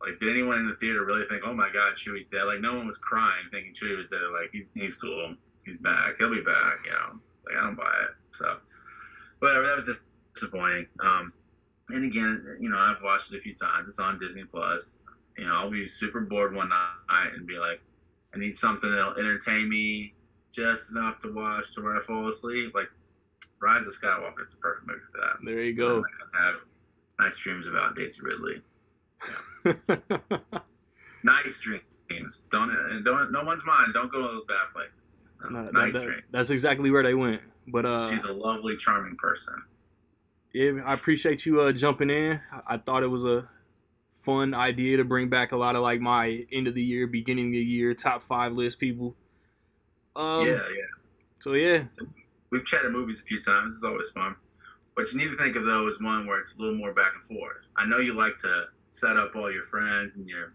Like, did anyone in the theater really think, oh my god, Chewie's dead? Like, no one was crying thinking Chewie was dead. Like, he's cool. He's back. He'll be back. It's like, I don't buy it. So, whatever. That was disappointing. And again, I've watched it a few times. It's on Disney Plus. I'll be super bored one night and be like, I need something that'll entertain me just enough to watch to where I fall asleep. Like, Rise of Skywalker is the perfect movie for that. There you go. I have nice dreams about Daisy Ridley. Yeah. Nice dreams. Don't. No one's mind. Don't go to those bad places. Nice dreams. That's exactly where they went. But she's a lovely, charming person. Yeah, I appreciate you jumping in. I thought it was a fun idea to bring back a lot of like my end of the year, beginning of the year top 5 list people. Yeah. So yeah, we've chatted movies a few times. It's always fun. But you need to think of those as one where it's a little more back and forth. I know you like to set up all your friends and your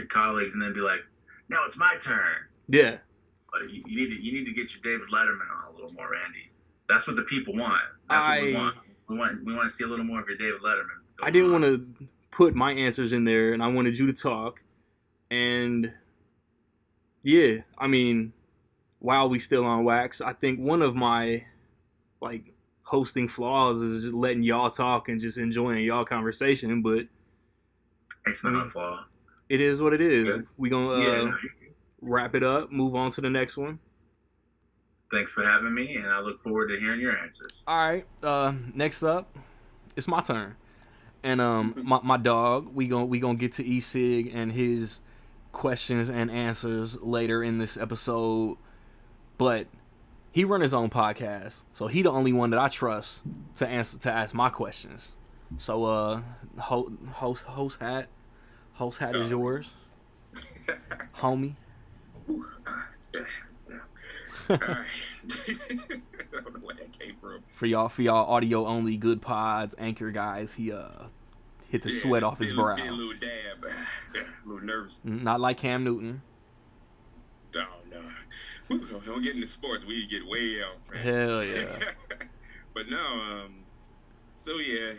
colleagues, and then be like, "Now it's my turn." Yeah. But you need to get your David Letterman on a little more, Randy. That's what the people want. That's what we want. We want to see a little more of your David Letterman. I didn't want to put my answers in there, and I wanted you to talk. And yeah, I mean, while we still on wax, I think one of my like hosting flaws is just letting y'all talk and just enjoying y'all conversation. But It's I not a mean, flaw. it is what it is. Good. We gonna Yeah. No, wrap it up. Move on to the next one. thanks for having me, and I look forward to hearing your answers. All right. Next up, it's my turn. And my dog, we gonna get to E-Sig and his questions and answers later in this episode. But he run his own podcast, so he the only one that I trust to ask my questions. So host hat is yours, homie. All right. I don't know where that came from. For y'all audio only good pods anchor guys, he hit the sweat off his brow. Did a little dab. A little nervous. Not like Cam Newton. Oh no. Don't get into sports. We get way off track. Hell yeah. But no, so yeah,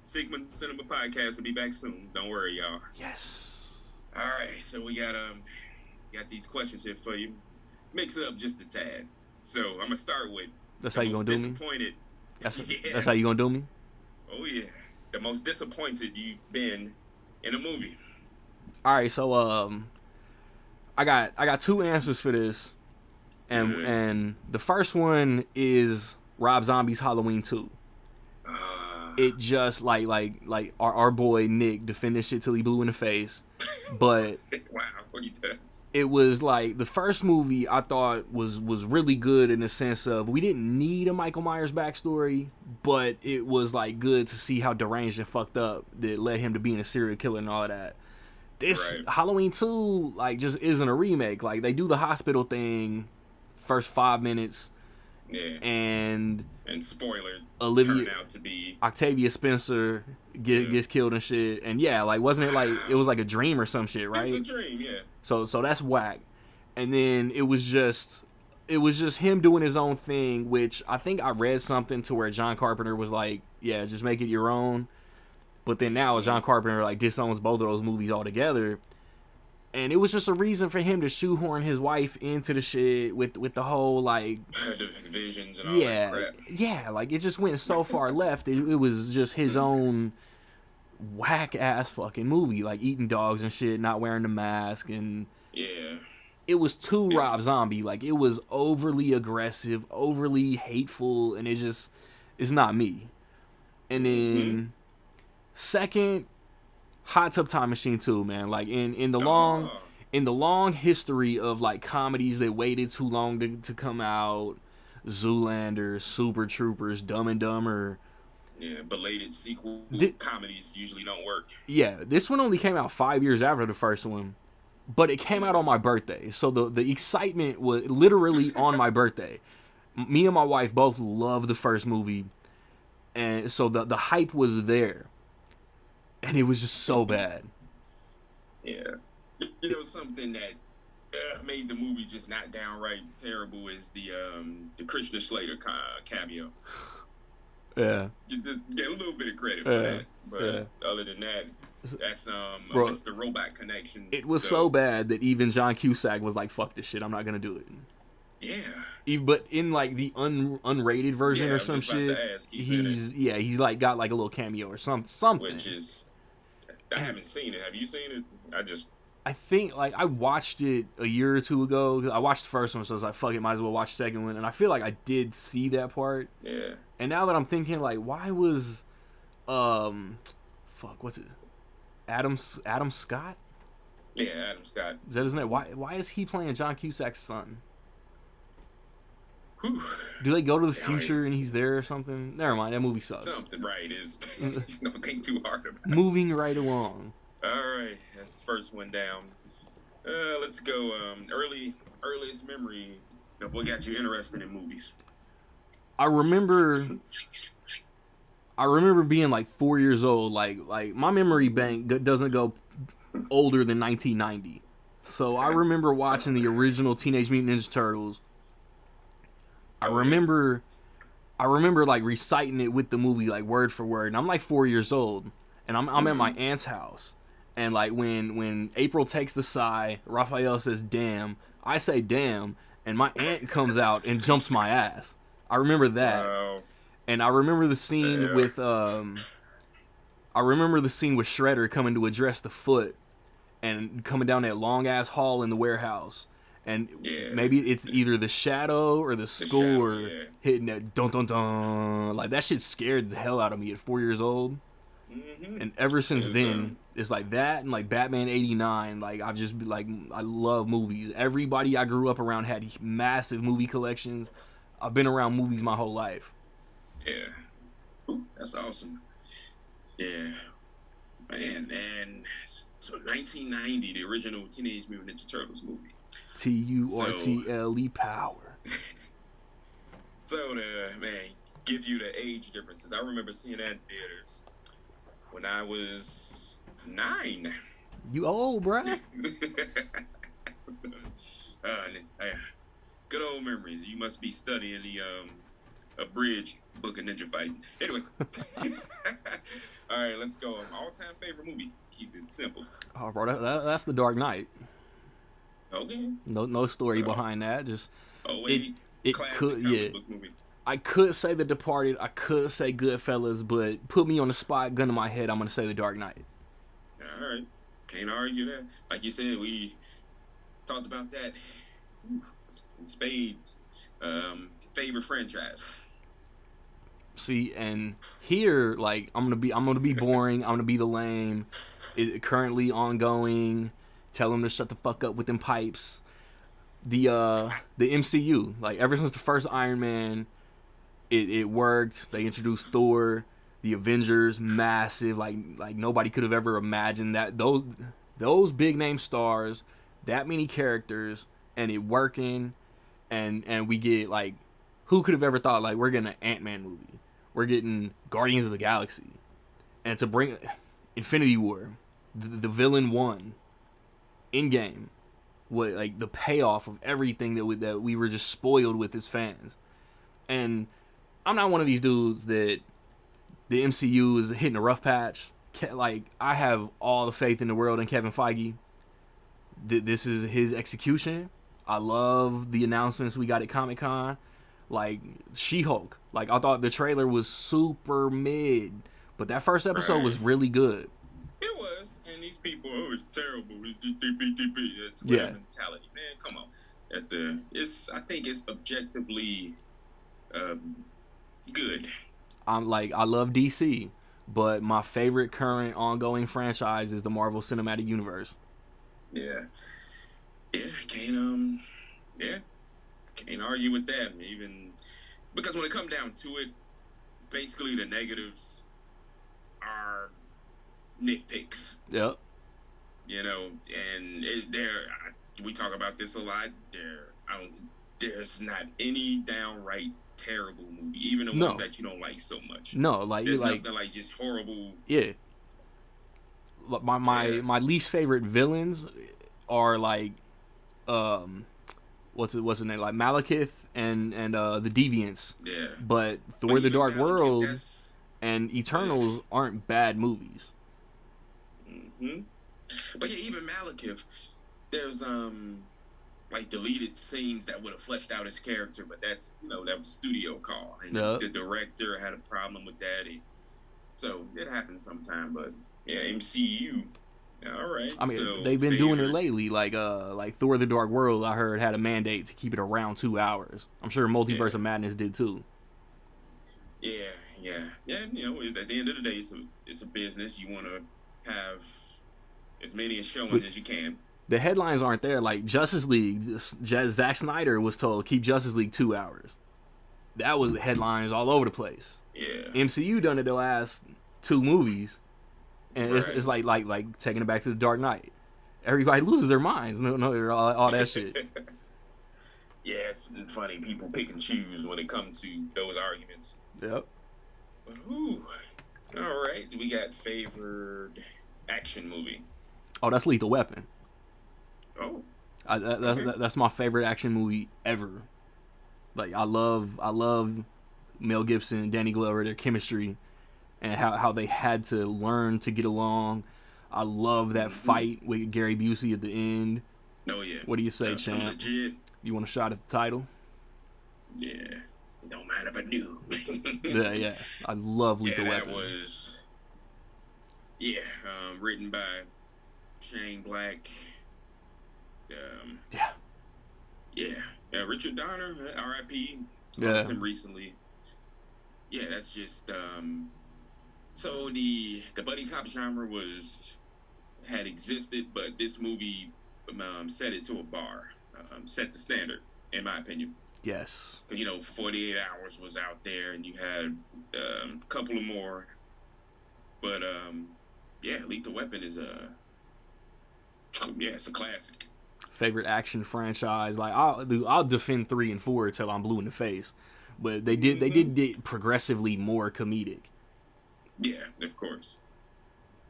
Sigma Cinema Podcast will be back soon. Don't worry, y'all. Yes. All right, so we got these questions here for you. Mix it up just a tad. So I'm gonna start with. That's how you gonna do me. Disappointed. That's how you gonna do me. Oh yeah, the most disappointed you've been in a movie. All right, so I got two answers for this, and the first one is Rob Zombie's Halloween 2. It just like our boy Nick defended shit till he blew in the face, but wow, what he does. It was like the first movie I thought was really good in the sense of we didn't need a Michael Myers backstory, but it was like good to see how deranged and fucked up that led him to being a serial killer and all of that. This Halloween 2 like just isn't a remake. Like they do the hospital thing first 5 minutes. Yeah. And spoiler, Olivia turned out to be Octavia Spencer gets killed and shit. And yeah, like wasn't it like it was like a dream or some shit, right? It was a dream, yeah. So that's whack. And then it was just him doing his own thing, which I think I read something to where John Carpenter was like, yeah, just make it your own. But then now John Carpenter like disowns both of those movies altogether. And it was just a reason for him to shoehorn his wife into the shit with the whole like the visions and all that crap. Yeah, like it just went so far left. It was just his own whack ass fucking movie, like eating dogs and shit, not wearing the mask, and it was too Rob Zombie. Like it was overly aggressive, overly hateful, and it's not me. And then second, Hot Tub Time Machine 2, man. Like in the long history of like comedies that waited too long to come out, Zoolander, Super Troopers, Dumb and Dumber. Yeah, belated sequel comedies usually don't work. Yeah, this one only came out 5 years after the first one, but it came out on my birthday, so the excitement was literally on my birthday. Me and my wife both loved the first movie, and so the hype was there. And it was just so bad. Yeah. You know, something that made the movie just not downright terrible is the Krishna Slater cameo. Yeah. Get a little bit of credit for that. But other than that, that's Mr. Robot connection. It was so bad that even John Cusack was like, fuck this shit, I'm not going to do it. Yeah. But in like the unrated version or some shit, he's like got like a little cameo or something. Which is... I haven't seen it. Have you seen it? I think like I watched it a year or two ago. I watched the first one, so I was like, "Fuck it, might as well watch the second one." And I feel like I did see that part. Yeah. And now that I'm thinking, like, why was, what's it? Adam Scott? Yeah, Adam Scott. Is that his name? Why is he playing John Cusack's son? Whew. Do they go to the future and he's there or something? Never mind, that movie sucks. Something right is. Don't think too hard about it. Moving right along. All right, that's the first one down. Let's go. Earliest memory of what got you interested in movies. I remember being like 4 years old. Like my memory bank doesn't go older than 1990. So I remember watching the original Teenage Mutant Ninja Turtles. I remember like reciting it with the movie like word for word, and I'm like 4 years old, and I'm at my aunt's house, and like when April takes the sigh, Raphael says damn, I say damn, and my aunt comes out and jumps my ass. I remember that, And I remember the scene with Shredder coming to address the Foot and coming down that long ass hall in the warehouse. And maybe it's either the shadow or the score hitting that dun dun dun. Like, that shit scared the hell out of me at 4 years old. Mm-hmm. And ever since then, it's like that and like Batman '89. Like, I've just been like, I love movies. Everybody I grew up around had massive movie collections. I've been around movies my whole life. Yeah. Ooh, that's awesome. Yeah. Man, and so 1990, the original Teenage Mutant Ninja Turtles movie. TURTLE power. So give you the age differences. I remember seeing that in theaters when I was 9. You old, bruh. Good old memories. You must be studying the abridged book of ninja fighting. Anyway. All right, let's go. All-time favorite movie. Keep it simple. Oh, bro, that's The Dark Knight. Okay. No story behind that. Just it classic could book movie. I could say The Departed. I could say Goodfellas, but put me on the spot, gun to my head, I'm gonna say The Dark Knight. All right, can't argue that. Like you said, we talked about that in spades. Favorite franchise. See, and here, like, I'm gonna be boring. I'm gonna be the lame. It currently ongoing. Tell them to shut the fuck up with them pipes. The MCU, like, ever since the first Iron Man, it worked. They introduced Thor, the Avengers, massive. Like nobody could have ever imagined that those big name stars, that many characters, and it working, and we get, like, who could have ever thought, like, we're getting an Ant-Man movie, we're getting Guardians of the Galaxy, and to bring Infinity War, the villain won. Endgame, what, like, the payoff of everything that we were just spoiled with as fans. And I'm not one of these dudes that the MCU is hitting a rough patch. Like, I have all the faith in the world in Kevin Feige. This is his execution. I love the announcements we got at Comic-Con. Like, She-Hulk. Like, I thought the trailer was super mid, but that first episode was really good. It was, and these people, it's terrible. It's mentality, man. Come on. I think it's objectively good. I love DC, but my favorite current ongoing franchise is the Marvel Cinematic Universe. Yeah, can't argue with that. Even because when it comes down to it, basically the negatives are nitpicks. Yep. You know, and we talk about this a lot. There's not any downright terrible movie, even the one that you don't like so much. No, like, there's nothing like just horrible. Yeah. My least favorite villains are, like, what's his name, like Malekith and the Deviants. Yeah. But Thor: The Dark World and Eternals aren't bad movies. Mm-hmm. But yeah, even Malekith, there's like deleted scenes that would have fleshed out his character, but that's, that was studio call, and the director had a problem with that. So it happens sometime, but yeah, MCU. All right. I mean, they've been doing it lately. Like Thor: The Dark World, I heard, had a mandate to keep it around 2 hours. I'm sure Multiverse of Madness did too. Yeah. At the end of the day, it's a business. You want to have as many showings as you can. The headlines aren't there. Like Justice League, Zack Snyder was told keep Justice League 2 hours. That was headlines all over the place. Yeah. MCU done it the last 2 movies, and it's like taking it back to The Dark Knight. Everybody loses their minds. No, all that shit. Yeah, it's funny. People pick and choose when it comes to those arguments. Yep. But all right, we got favored action movie. Oh, that's Lethal Weapon. Oh, that's my favorite action movie ever. Like, I love Mel Gibson and Danny Glover, their chemistry, and how they had to learn to get along. I love that fight with Gary Busey at the end. Oh yeah. What do you say, champ? Legit. You want a shot at the title? Yeah. It don't matter if I do. Yeah. I love Lethal That Weapon. was written by Shane Black. Richard Donner, R.I.P. Lost him recently. Yeah, that's just so the buddy cop genre had existed, but this movie set it to a bar, set the standard, in my opinion. Yes. 48 Hours was out there, and you had a couple of more, but Lethal Weapon is it's a classic. Favorite action franchise. Like I'll defend 3 and 4 till I'm blue in the face, but they did progressively more comedic. Yeah, of course.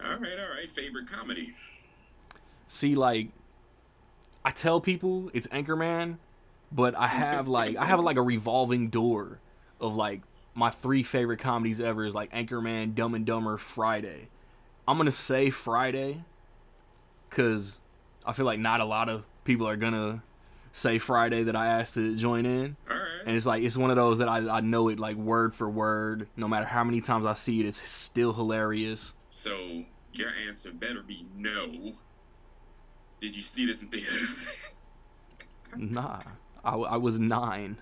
All right. Favorite comedy. See, like, I tell people it's Anchorman, but I have a revolving door of like my 3 favorite comedies ever is like Anchorman, Dumb and Dumber, Friday. I'm gonna say Friday because I feel like not a lot of people are gonna say Friday that I asked to join in. All right. And it's like it's one of those that I know it like word for word. No matter how many times I see it, it's still hilarious. So your answer better be no. Did you see this in theaters? Nah, I was 9.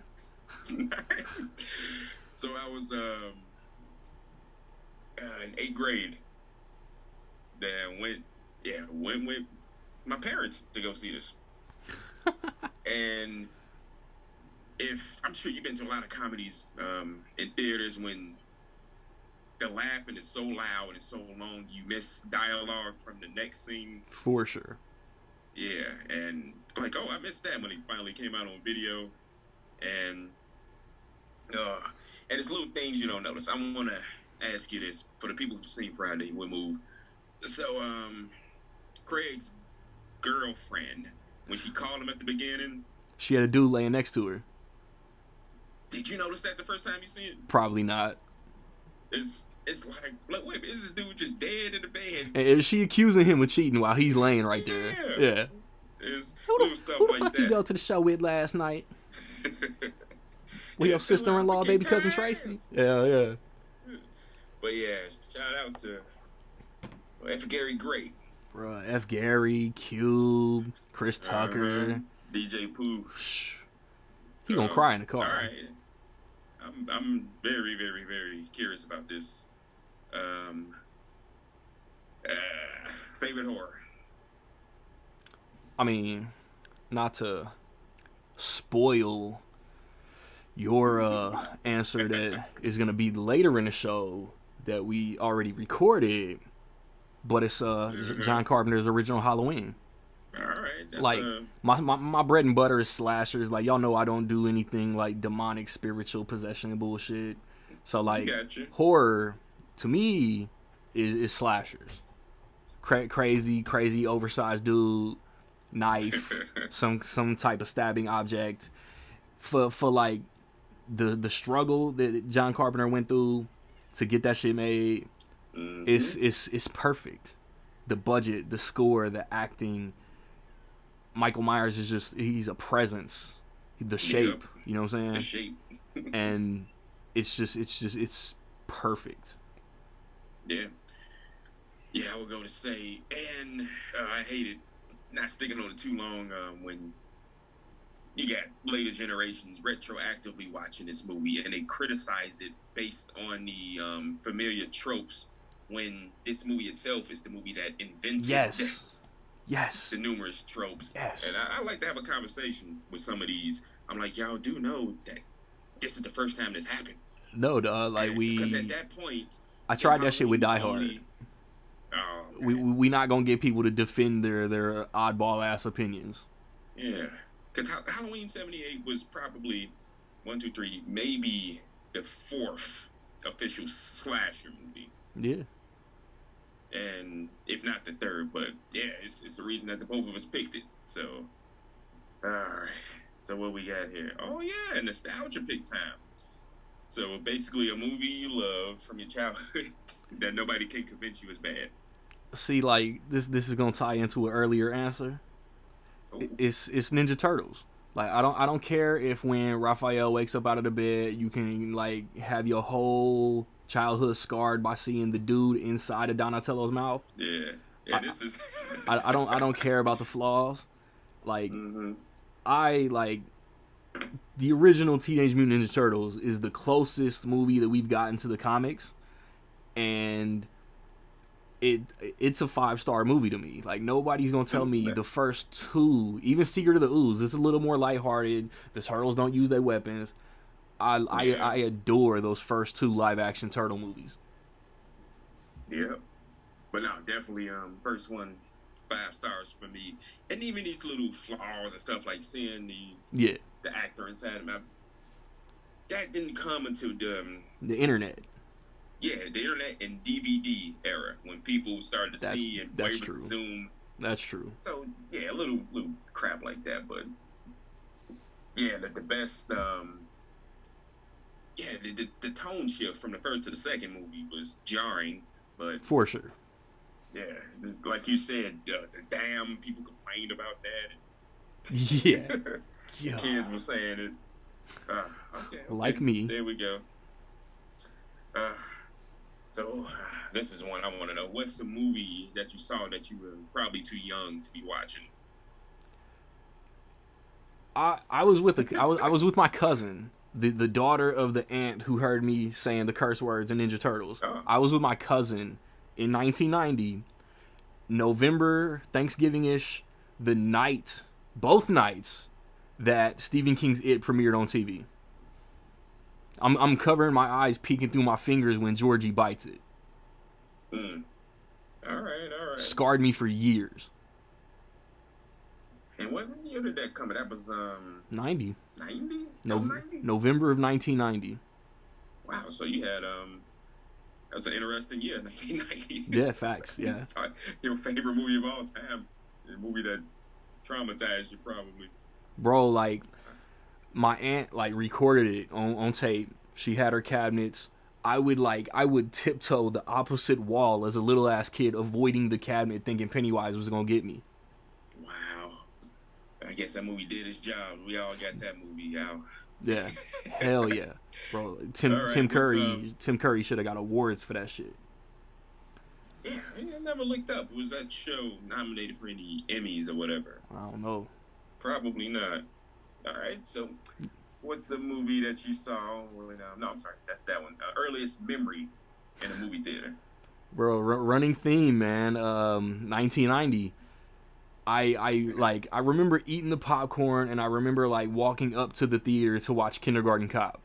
So I was in 8th grade. Then went with my parents to go see this. And I'm sure you've been to a lot of comedies in theaters when the laughing is so loud and so long you miss dialogue from the next scene. For sure. Yeah, and I'm like, I missed that when it finally came out on video. And it's little things you don't notice. I'm gonna ask you this for the people who've seen Friday, we'll move. So Craig's girlfriend, when she called him at the beginning, she had a dude laying next to her. Did you notice that the first time you see it? Probably not. It's like wait, is this dude just dead in the bed? And is she accusing him of cheating while he's laying right there? Yeah. It's who the like fuck you go to the show with last night? With your sister-in-law, baby cousin Tracy? Yeah. But yeah, shout out to F. Gary Gray. Bruh, F. Gary, Cube, Chris Tucker. DJ Pooh. He gonna cry in the car. All right. I'm very, very, very curious about this. Favorite horror. I mean, not to spoil your answer that is gonna be later in the show that we already recorded, but it's John Carpenter's original Halloween. All right. That's like my bread and butter is slashers. Like y'all know I don't do anything like demonic, spiritual possession and bullshit. So like horror to me is slashers. Crazy oversized dude, knife, some type of stabbing object. For like the struggle that John Carpenter went through to get that shit made, it's perfect. The budget, the score, the acting. Michael Myers is he's a presence. The shape, you know what I'm saying? The shape. And it's perfect. Yeah, I would go to say, and I hated not sticking on it too long when you got later generations retroactively watching this movie and they criticize it based on the familiar tropes when this movie itself is the movie that invented Yes. the numerous tropes. Yes. And I like to have a conversation with some of these. I'm like, y'all do know that this is the first time this happened. No, like because at that point, I tried that shit with Die Hard. We not gonna get people to defend their oddball ass opinions. Yeah, because Halloween '78 was probably 1, 2, 3, maybe the 4th official slasher movie. Yeah. And if not the 3rd, but yeah, it's the reason that the both of us picked it. So, all right. So what we got here? Oh yeah, nostalgia pick time. So basically, a movie you love from your childhood that nobody can convince you is bad. See, like this is gonna tie into an earlier answer. Ooh. It's Ninja Turtles. Like I don't care if when Raphael wakes up out of the bed, you can like have your whole childhood scarred by seeing the dude inside of Donatello's mouth. Yeah, this is. I don't care about the flaws. Like Mm-hmm. I like the original Teenage Mutant Ninja Turtles is the closest movie that we've gotten to the comics, and it's a 5-star movie to me. Like nobody's gonna tell me the first two, even Secret of the Ooze, it's a little more lighthearted. The turtles don't use their weapons. I adore those first two live action turtle movies. Yeah, but no, definitely first one 5 stars for me. And even these little flaws and stuff like seeing the actor inside him, that didn't come until the internet. Yeah, the internet and DVD era when people started to see and were able to zoom. That's true. So yeah, a little crap like that, but yeah, the best. The tone shift from the first to the second movie was jarring, but for sure. Yeah, like you said, the damn people complained about that. Yeah, yeah. Kids were saying it. Okay, like me. There we go. So this is one I want to know. What's the movie that you saw that you were probably too young to be watching? I was with my cousin, the daughter of the aunt who heard me saying the curse words in Ninja Turtles. Oh. I was with my cousin in 1990, November, Thanksgiving-ish, both nights that Stephen King's It premiered on TV. I'm covering my eyes, peeking through my fingers when Georgie bites it. All right. Scarred me for years. And what year did that come? That was 90. 90? November of 1990. Wow, so you had that was an interesting year, 1990. Yeah, facts. Yeah. Your favorite movie of all time, a movie that traumatized you probably. Bro, like my aunt like recorded it on tape. She had her cabinets. I would tiptoe the opposite wall as a little ass kid, avoiding the cabinet, thinking Pennywise was gonna get me. Wow. I guess that movie did its job. We all got that movie out. Yeah. Hell yeah. Bro, Tim Curry should have got awards for that shit. Yeah, I never looked up. Was that show nominated for any Emmys or whatever? I don't know. Probably not. All right, so what's the movie that you saw when, no, I'm sorry, that's that one. Earliest memory in a movie theater. Bro, running theme, man. 1990. I remember eating the popcorn, and I remember like walking up to the theater to watch Kindergarten Cop.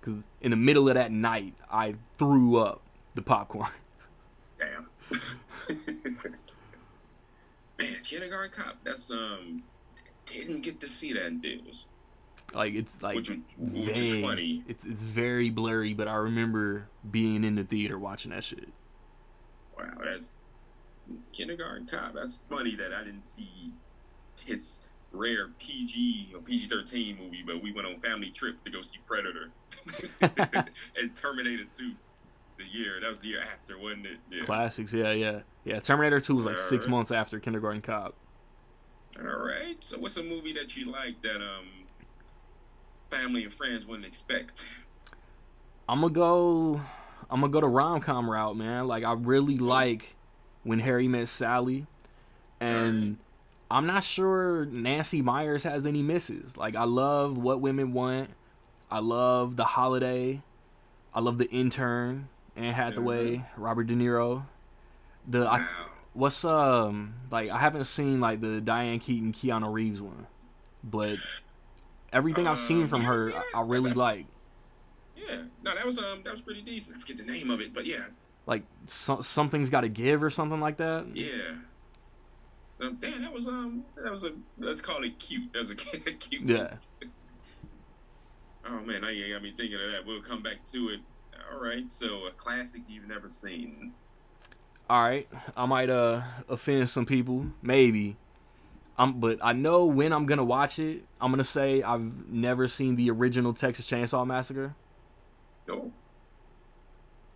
Cause in the middle of that night, I threw up the popcorn. Damn. Man, Kindergarten Cop. That's didn't get to see that in theaters. Like it's like which is funny. It's very blurry, but I remember being in the theater watching that shit. Wow, that's Kindergarten Cop. That's funny that I didn't see his rare PG or PG-13 movie, but we went on family trip to go see Predator and Terminator 2. That was the year after, wasn't it? Yeah. Classics, yeah. Terminator 2 was like 6 months after Kindergarten Cop. All right. So, what's a movie that you like that family and friends wouldn't expect? I'm gonna go the rom-com route, man. Like I really like When Harry Met Sally, and I'm not sure Nancy Meyers has any misses. Like I love What Women Want. I love The Holiday. I love The Intern. Anne Hathaway, Robert De Niro. I haven't seen like the Diane Keaton, Keanu Reeves one, but everything I've seen from her, I really like. Yeah, no, that was pretty decent. I forget the name of it, but yeah. Like Something's Got to Give or something like that. Yeah. Damn, that was let's call it cute. That was a cute. Yeah. Oh man, now you got me thinking of that. We'll come back to it. All right, so a classic you've never seen. All right, I might offend some people, maybe. But I know when I'm gonna watch it. I'm gonna say I've never seen the original Texas Chainsaw Massacre. Oh.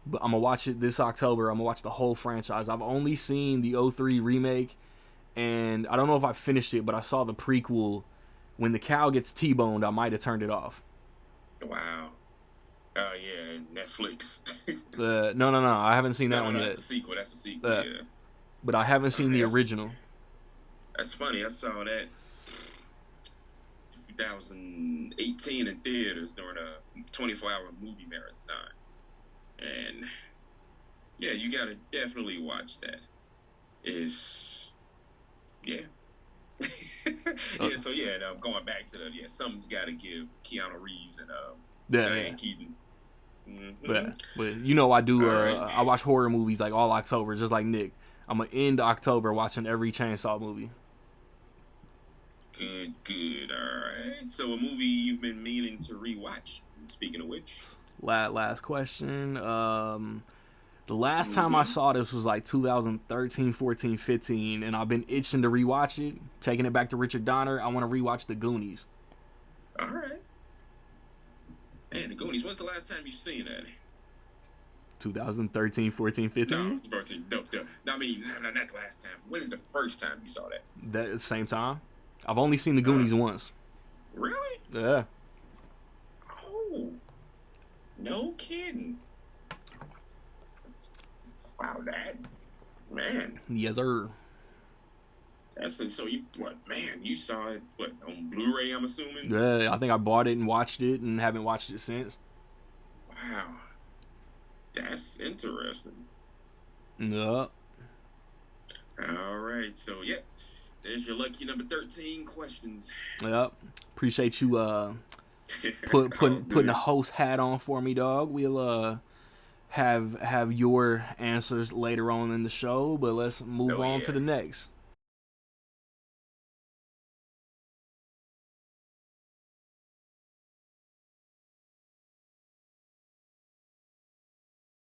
But I'm gonna watch it this October. I'm gonna watch the whole franchise. I've only seen the 2003 remake, and I don't know if I finished it, but I saw the prequel when the cow gets T-boned, I might have turned it off. Wow. Oh yeah, Netflix. No, I haven't seen that one yet. That's a sequel. That's a sequel. Yeah. But I haven't seen the original. That's funny. I saw that 2018 in theaters during a 24-hour movie marathon, and yeah, you gotta definitely watch that. Yeah. Yeah. So yeah, going back to something's got to give Keanu Reeves and Diane Keaton. Mm-hmm. But you know, I do. Right. I watch horror movies like all October, just like Nick. I'm gonna end October watching every Chainsaw movie. Good. All right. So a movie you've been meaning to rewatch. Speaking of which, last question. The last time I saw this was like 2013, 14, 15, and I've been itching to rewatch it. Taking it back to Richard Donner, I want to rewatch The Goonies. All right. Man, The Goonies. When's the last time you've seen that? 2013, 14, 15? No, 13. No, I mean, not the last time. When is the first time you saw that? That same time. I've only seen The Goonies once. Really? Yeah. Oh. No kidding. Wow, man. Yes, sir. So you saw it on Blu-ray? I'm assuming. Yeah, I think I bought it and watched it and haven't watched it since. Wow, that's interesting. Yup. All right, so there's your lucky number 13 questions. Yep. Appreciate you putting a host hat on for me, dog. We'll have your answers later on in the show, but let's move on to the next.